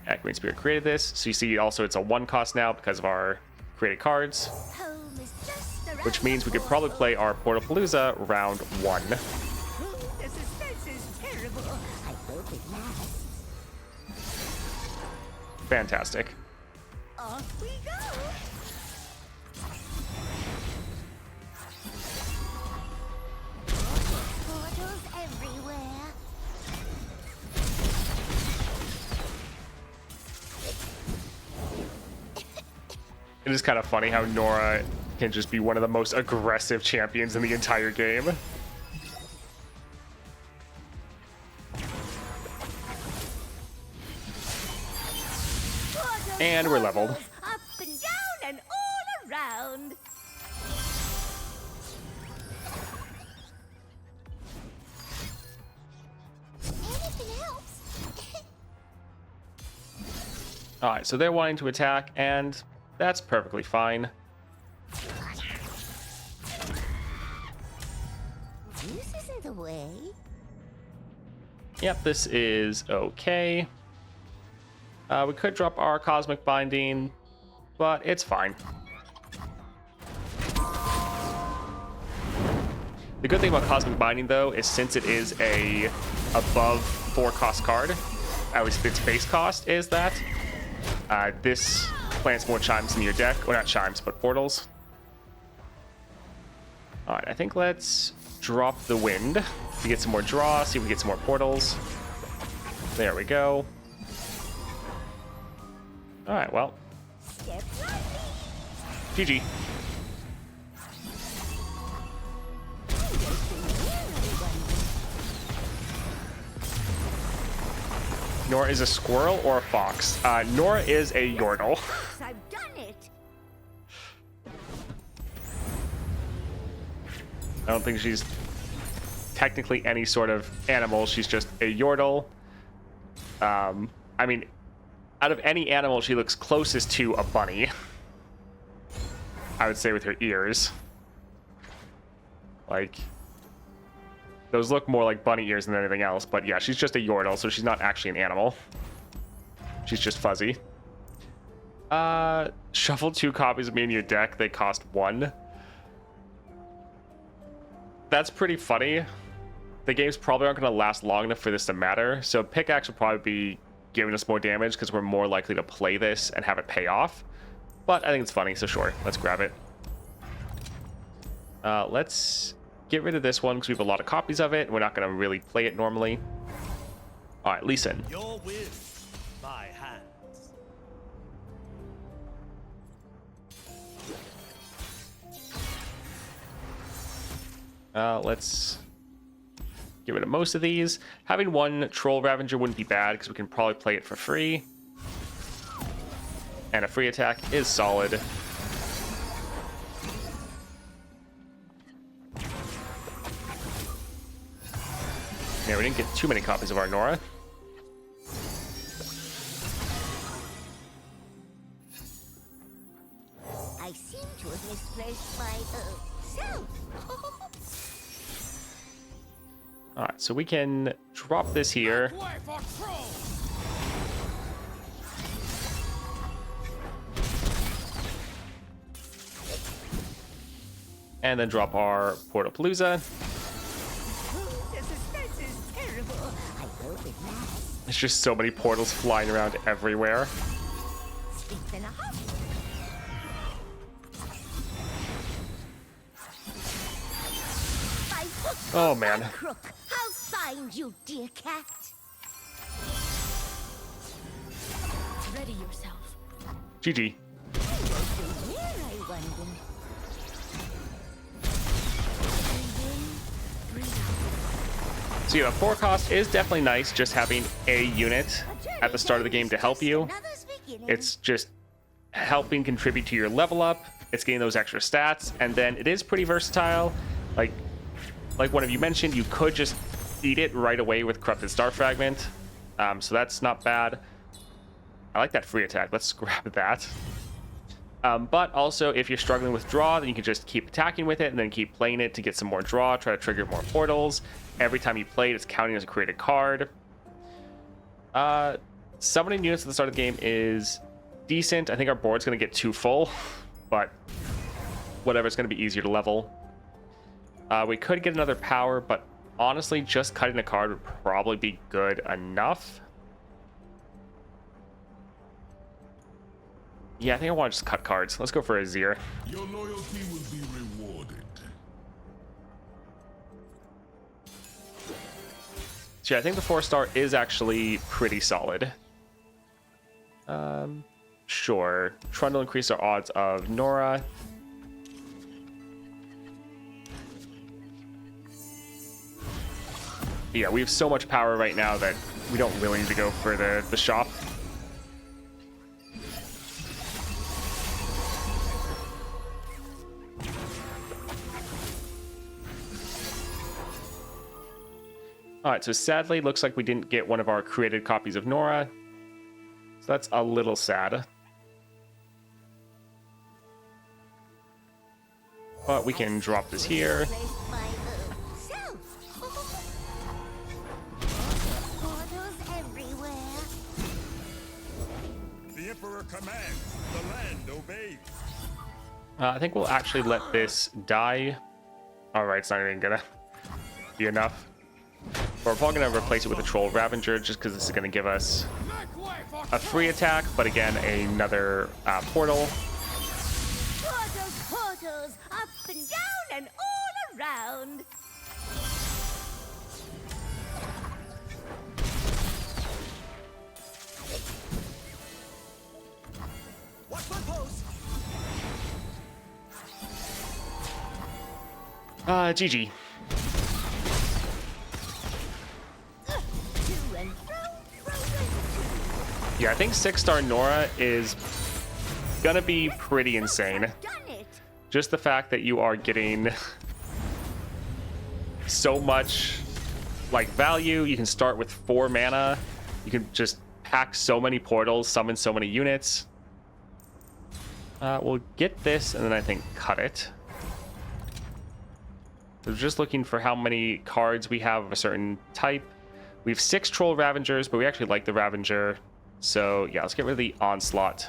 Echoing Spirit created this, so you see also it's a 1 cost now because of our created cards, Home is just around which means we could the probably corner. play our Portapalooza round 1. The suspense is terrible. I hope it lasts. Fantastic. Off we go. Portals everywhere. It is kind of funny how Norra can just be one of the most aggressive champions in the entire game. Portals, And we're leveled. portals, up and down and all around. Anything else? Alright, so they're wanting to attack, and that's perfectly fine. This isn't the way. Yep, this is okay. We could drop our Cosmic Binding, but it's fine. The good thing about Cosmic Binding, though, is since it is a above 4-cost card, at least its base cost is that, this plants more chimes in your deck. Well, not chimes, but portals. Alright, I think let's drop the wind to get some more draw, see if we get some more portals. There we go. Alright, well, Step lightly. GG. Norra is a squirrel or a fox? Norra is a Yordle. I've done it. I don't think she's technically any sort of animal. She's just a Yordle. I mean, out of any animal, she looks closest to a bunny. I would say with her ears. Like, those look more like bunny ears than anything else. But yeah, she's just a Yordle, so she's not actually an animal. She's just fuzzy. Shuffle 2 copies of me in your deck. They cost 1. That's pretty funny. The games probably aren't going to last long enough for this to matter. So Pickaxe will probably be giving us more damage because we're more likely to play this and have it pay off. But I think it's funny, so sure, let's grab it. Let's get rid of this one because we have a lot of copies of it. We're not going to really play it normally. All right, Lee Sin. Your will, my hands. Let's get rid of most of these. Having 1 Troll Ravager wouldn't be bad because we can probably play it for free. And a free attack is solid. Yeah, we didn't get too many copies of our Norra. I seem to have misplaced my self. Alright, so we can drop this here. Way for trolls. And then drop our Portapalooza. The suspense is terrible. I hope it lasts. There's just so many portals flying around everywhere. Sleep in a hut. By hook Oh, or man. by crook, I'll find you, dear cat. Ready yourself. GG. Where I wonder. Breathe in, breathe out. So yeah, 4 cost is definitely nice, just having a unit at the start of the game to help you. It's just helping contribute to your level up. It's getting those extra stats, and then it is pretty versatile. Like one of you mentioned, you could just eat it right away with Corrupted Star Fragment. So that's not bad. I like that free attack. Let's grab that. But also, if you're struggling with draw, then you can just keep attacking with it and then keep playing it to get some more draw, try to trigger more portals. Every time you play it, it's counting as a created card. Summoning units at the start of the game is decent. I think our board's going to get too full, but whatever, it's going to be easier to level. We could get another power, but honestly, just cutting a card would probably be good enough. Yeah, I think I want to just cut cards. Let's go for Azir. Your loyalty will be rewarded. So yeah, I think the 4-star is actually pretty solid. Sure. Trundle increase our odds of Norra. Yeah, we have so much power right now that we don't really need to go for the shop. Alright, so sadly, looks like we didn't get one of our created copies of Norra. So that's a little sad. But we can drop this here. The Emperor commands, the land obeys. I think we'll actually let this die. Alright, it's not even gonna be enough. We're probably going to replace it with a Troll Ravager just because this is going to give us a free attack, but again, another portal. Portals, portals, up and down and all around. Watch my post. GG. Yeah, I think 6-star Norra is gonna be pretty insane. Just the fact that you are getting so much like value. You can start with 4 mana. You can just pack so many portals, summon so many units. We'll get this and then I think cut it. So just looking for how many cards we have of a certain type. We have 6 Troll Ravengers, but we actually like the Ravager. So yeah, let's get rid of the Onslaught.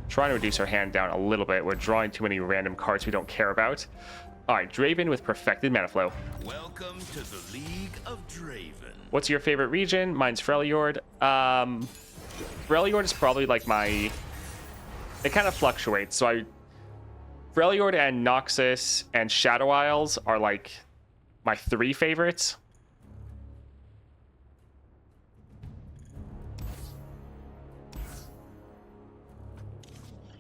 Trying to reduce our hand down a little bit. We're drawing too many random cards we don't care about. All right, Draven with Perfected Mana Flow. Welcome to the League of Draven. What's your favorite region? Mine's Freljord. Freljord is probably like my... It kind of fluctuates. So Freljord and Noxus and Shadow Isles are like my 3 favorites.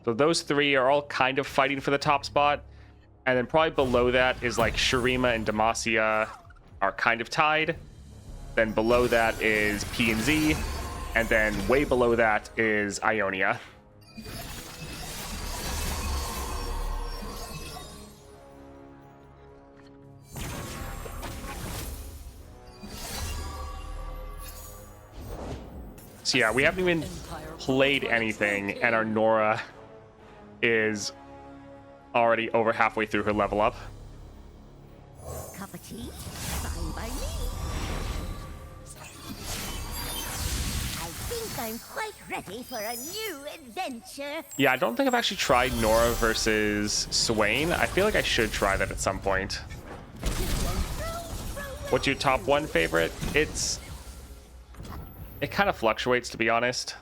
So those 3 are all kind of fighting for the top spot. And then probably below that is like Shurima and Demacia are kind of tied. Then below that is P and Z. And then way below that is Ionia. So yeah, we haven't even played anything, and our Norra is already over halfway through her level up. Cup of tea? Fine by me. I think I'm quite ready for a new adventure. Yeah, I don't think I've actually tried Norra versus Swain. I feel like I should try that at some point. What's your top 1 favorite? It kind of fluctuates, to be honest.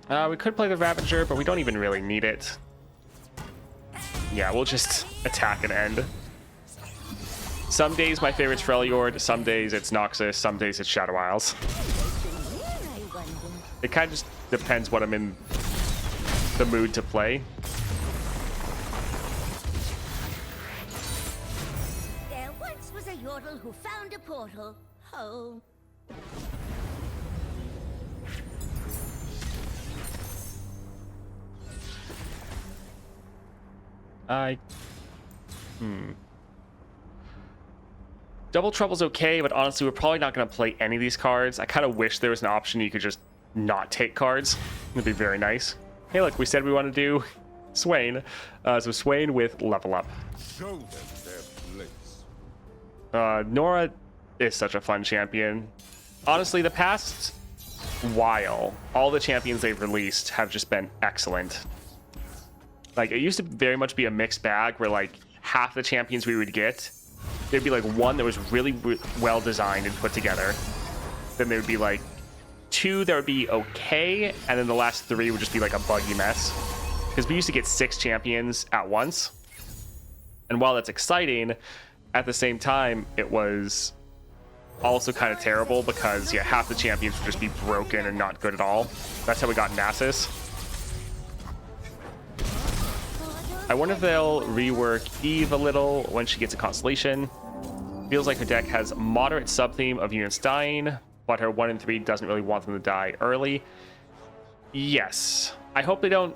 We could play the Ravager, but we don't even really need it. Yeah, we'll just attack and end. Some days my favorite's Freljord, some days it's Noxus, some days it's Shadow Isles. It kind of just depends what I'm in the mood to play. people who found a portal home. Double Trouble's okay, but honestly, we're probably not going to play any of these cards. I kind of wish there was an option you could just not take cards. It'd be very nice. Hey, look, we said we want to do Swain. So Swain with level up. Show them their place. Norra is such a fun champion. Honestly, the past while, all the champions they've released have just been excellent. Like, it used to very much be a mixed bag where, like, half the champions we would get, there'd be, like, one that was really well designed and put together. Then there would be, like, two that would be okay, and then the last three would just be, like, a buggy mess. Because we used to get 6 champions at once. And while that's exciting, at the same time, it was also kind of terrible because, yeah, half the champions would just be broken and not good at all. That's how we got Nasus. I wonder if they'll rework Eve a little when she gets a constellation. Feels like her deck has moderate sub-theme of units dying, but her 1 and 3 doesn't really want them to die early. Yes. I hope they don't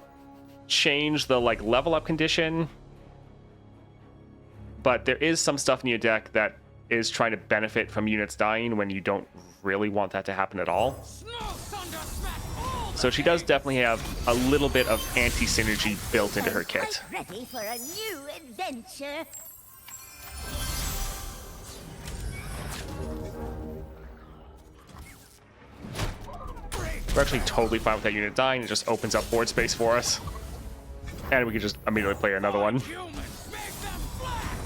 change the, like, level up condition, but there is some stuff in your deck that is trying to benefit from units dying when you don't really want that to happen at all. So she does definitely have a little bit of anti-synergy built into her kit. Ready for a new adventure. We're actually totally fine with that unit dying. It just opens up board space for us. And we can just immediately play another one. Humans, make them flash!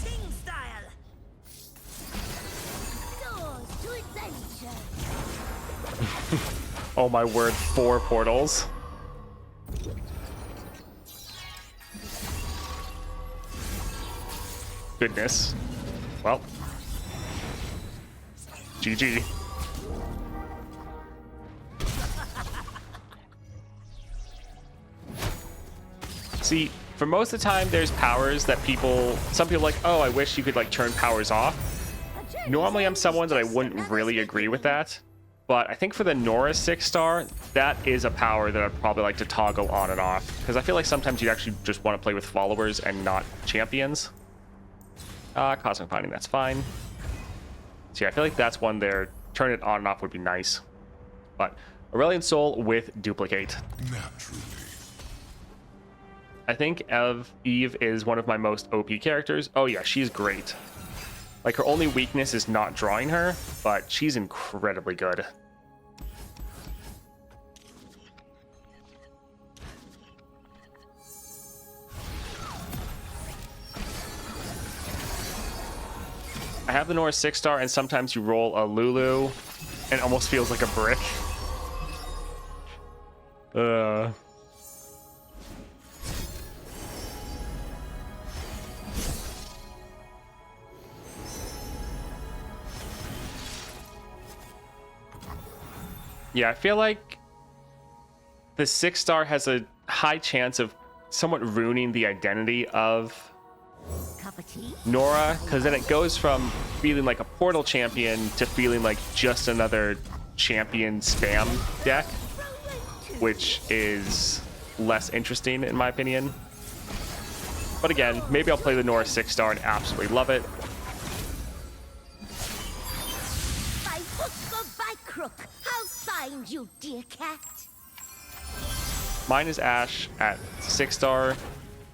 Ting style. Doors to adventure. Oh my word, 4 portals. Goodness. Well. GG. See, for most of the time, there's powers that some people like, oh, I wish you could, like, turn powers off. Normally, I'm someone that I wouldn't really agree with that. But I think for the Norra 6-star, that is a power that I'd probably like to toggle on and off. Because I feel like sometimes you actually just want to play with followers and not champions. Cosmic Finding, that's fine. So yeah, I feel like that's one there. Turn it on and off would be nice. But Aurelian Soul with Duplicate. Naturally. I think Eve is one of my most OP characters. Oh yeah, she's great. Like, her only weakness is not drawing her, but she's incredibly good. I have the Norra 6-star, and sometimes you roll a Lulu, and it almost feels like a brick. Yeah, I feel like the 6-star has a high chance of somewhat ruining the identity of Cup of tea? Norra, because then it goes from feeling like a portal champion to feeling like just another champion spam deck, which is less interesting in my opinion. But again, maybe I'll play the Norra 6-star and absolutely love it. By hook or by crook, I'll find you, dear cat. Mine is Ash at 6-star,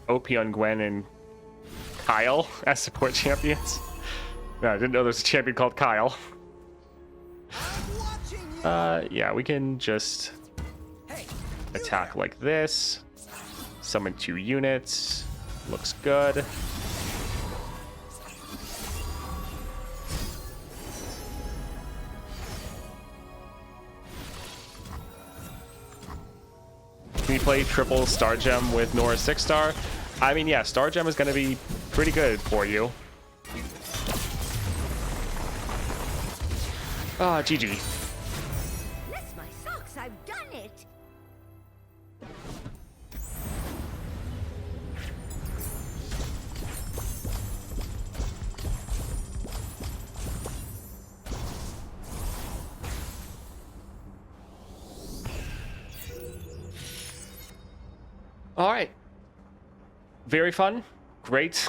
OP on Gwen and Kyle as support champions. No, I didn't know there's a champion called Kyle. Yeah, we can just attack like this. Summon 2 units. Looks good. Can you play triple Star Gem with Norra 6-star? I mean, yeah, Star Gem is going to be pretty good for you. Ah, GG. All right. Very fun. Great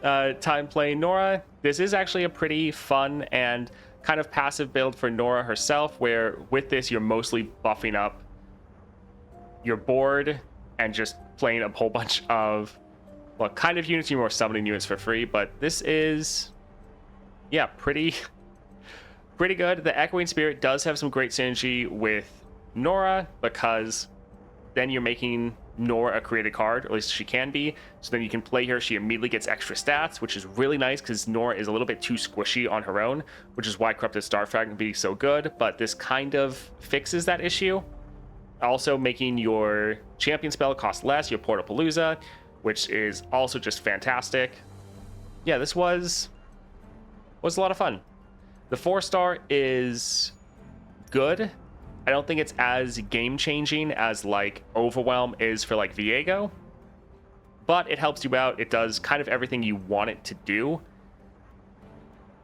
time playing Norra. This is actually a pretty fun and kind of passive build for Norra herself, where with this you're mostly buffing up your board and just playing a whole bunch of, well, kind of units, you're more summoning units for free, but this is, yeah, pretty good. The Echoing Spirit does have some great synergy with Norra, because then you're making Norra a created card, or at least she can be. So then you can play her. She immediately gets extra stats, which is really nice because Norra is a little bit too squishy on her own, which is why Corrupted Star Fragment be so good. But this kind of fixes that issue. Also making your champion spell cost less, your Portapalooza, which is also just fantastic. Yeah, this was a lot of fun. The 4-star is good. I don't think it's as game-changing as like Overwhelm is for like Viego, but it helps you out. It does kind of everything you want it to do.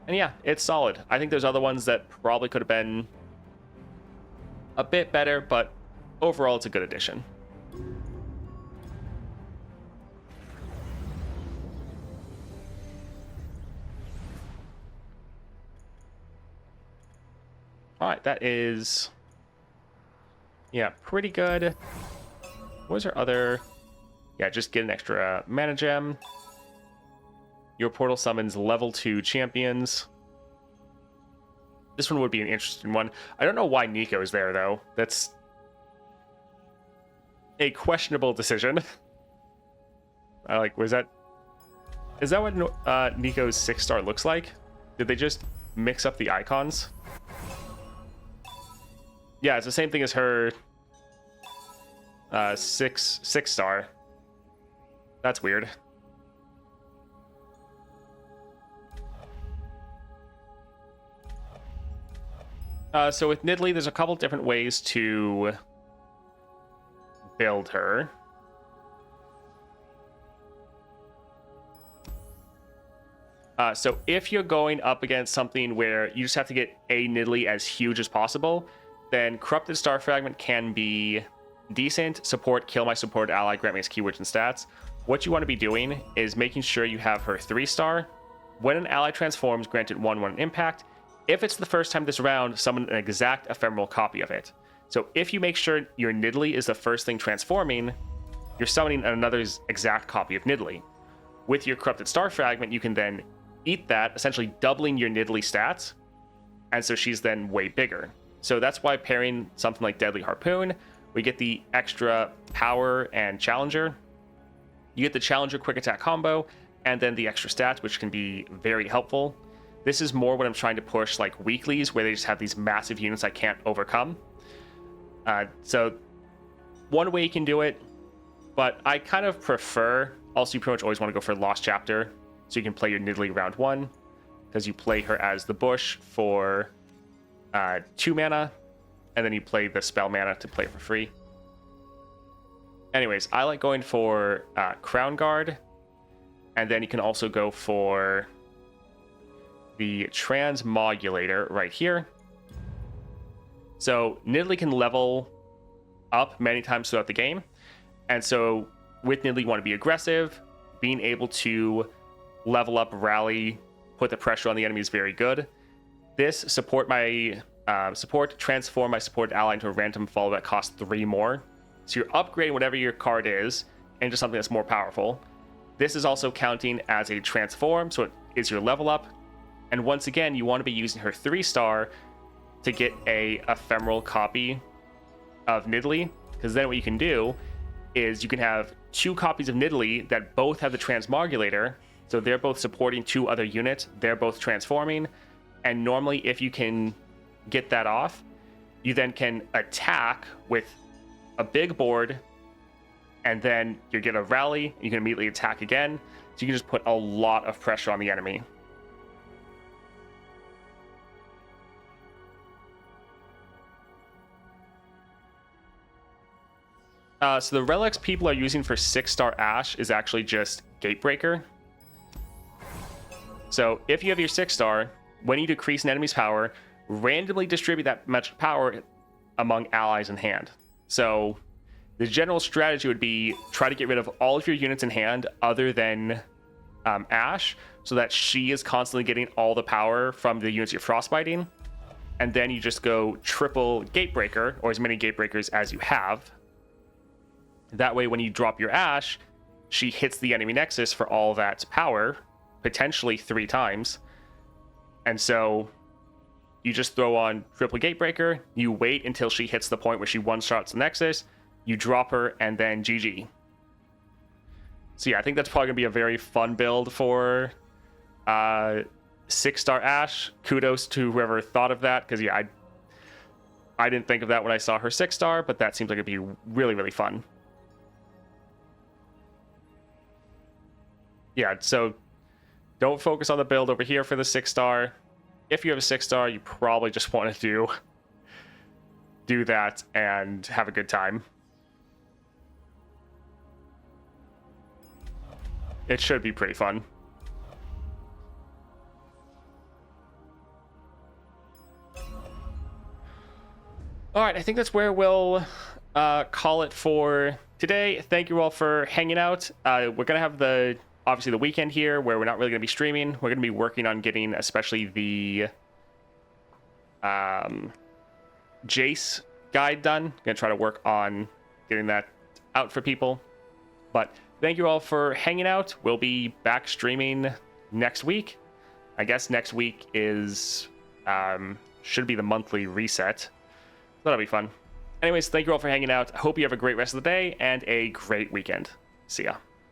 And yeah, it's solid. I think there's other ones that probably could have been a bit better, but overall it's a good addition. All right, that is... yeah, pretty good. What was our other... yeah, just get an extra mana gem. Your portal summons level 2 champions. This one would be an interesting one. I don't know why Nico is there, though. That's a questionable decision. I like, was that... is that what Nico's 6-star looks like? Did they just mix up the icons? Yeah, it's the same thing as her 6-star. That's weird. So with Nidalee, there's a couple different ways to build her. So if you're going up against something where you just have to get a Nidalee as huge as possible, then Corrupted Star Fragment can be decent. Support, kill my support ally, grant me its keywords and stats. What you want to be doing is making sure you have her 3-star. When an ally transforms, grant it 1/1 impact. If it's the first time this round, summon an exact ephemeral copy of it. So if you make sure your Nidalee is the first thing transforming, you're summoning another exact copy of Nidalee. With your Corrupted Star Fragment, you can then eat that, essentially doubling your Nidalee stats, and so she's then way bigger. So that's why pairing something like Deadly Harpoon, we get the extra power and Challenger. You get the Challenger quick attack combo, and then the extra stats, which can be very helpful. This is more what I'm trying to push, like weeklies, where they just have these massive units I can't overcome. So one way you can do it, but I kind of prefer, also you pretty much always want to go for Lost Chapter, so you can play your Nidalee round 1, because you play her as the bush for 2 mana, and then you play the spell mana to play for free. Anyways, I like going for Crown Guard, and then you can also go for the Transmodulator right here. So Nidalee can level up many times throughout the game, and so with Nidalee you want to be aggressive. Being able to level up, rally, put the pressure on the enemy is very good. This transform my support ally into a random follow that costs 3 more. So you're upgrading whatever your card is into something that's more powerful. This is also counting as a transform, so it is your level up. And once again, you want to be using her 3-star to get a ephemeral copy of Nidalee, because then what you can do is you can have 2 copies of Nidalee that both have the Transmodulator, so they're both supporting 2 other units, they're both transforming, and normally if you can get that off, you then can attack with a big board, and then you get a rally, you can immediately attack again, so you can just put a lot of pressure on the enemy. So the relics people are using for 6-star Ash is actually just Gatebreaker. So if you have your 6-star, when you decrease an enemy's power, randomly distribute that much power among allies in hand. So The general strategy would be try to get rid of all of your units in hand other than Ash, so that she is constantly getting all the power from the units you're frostbiting. And then you just go triple Gatebreaker, or as many Gatebreakers as you have. That way, when you drop your Ash, she hits the enemy Nexus for all that power, potentially 3 times. And so you just throw on triple Gatebreaker, you wait until she hits the point where she one-shots the Nexus, you drop her, and then GG. So yeah, I think that's probably going to be a very fun build for 6-star Ash. Kudos to whoever thought of that, because yeah, I didn't think of that when I saw her 6-star, but that seems like it'd be really, really fun. Yeah, so don't focus on the build over here for the 6-star. If you have a 6-star, you probably just want to do that and have a good time. It should be pretty fun. All right, I think that's where we'll call it for today. Thank you all for hanging out. We're going to have obviously the weekend here where we're not really going to be streaming. We're going to be working on getting especially the Jace guide done. Going to try to work on getting that out for people. But thank you all for hanging out. We'll be back streaming next week. I guess next week is should be the monthly reset. That'll be fun. Anyways, thank you all for hanging out. I hope you have a great rest of the day and a great weekend. See ya.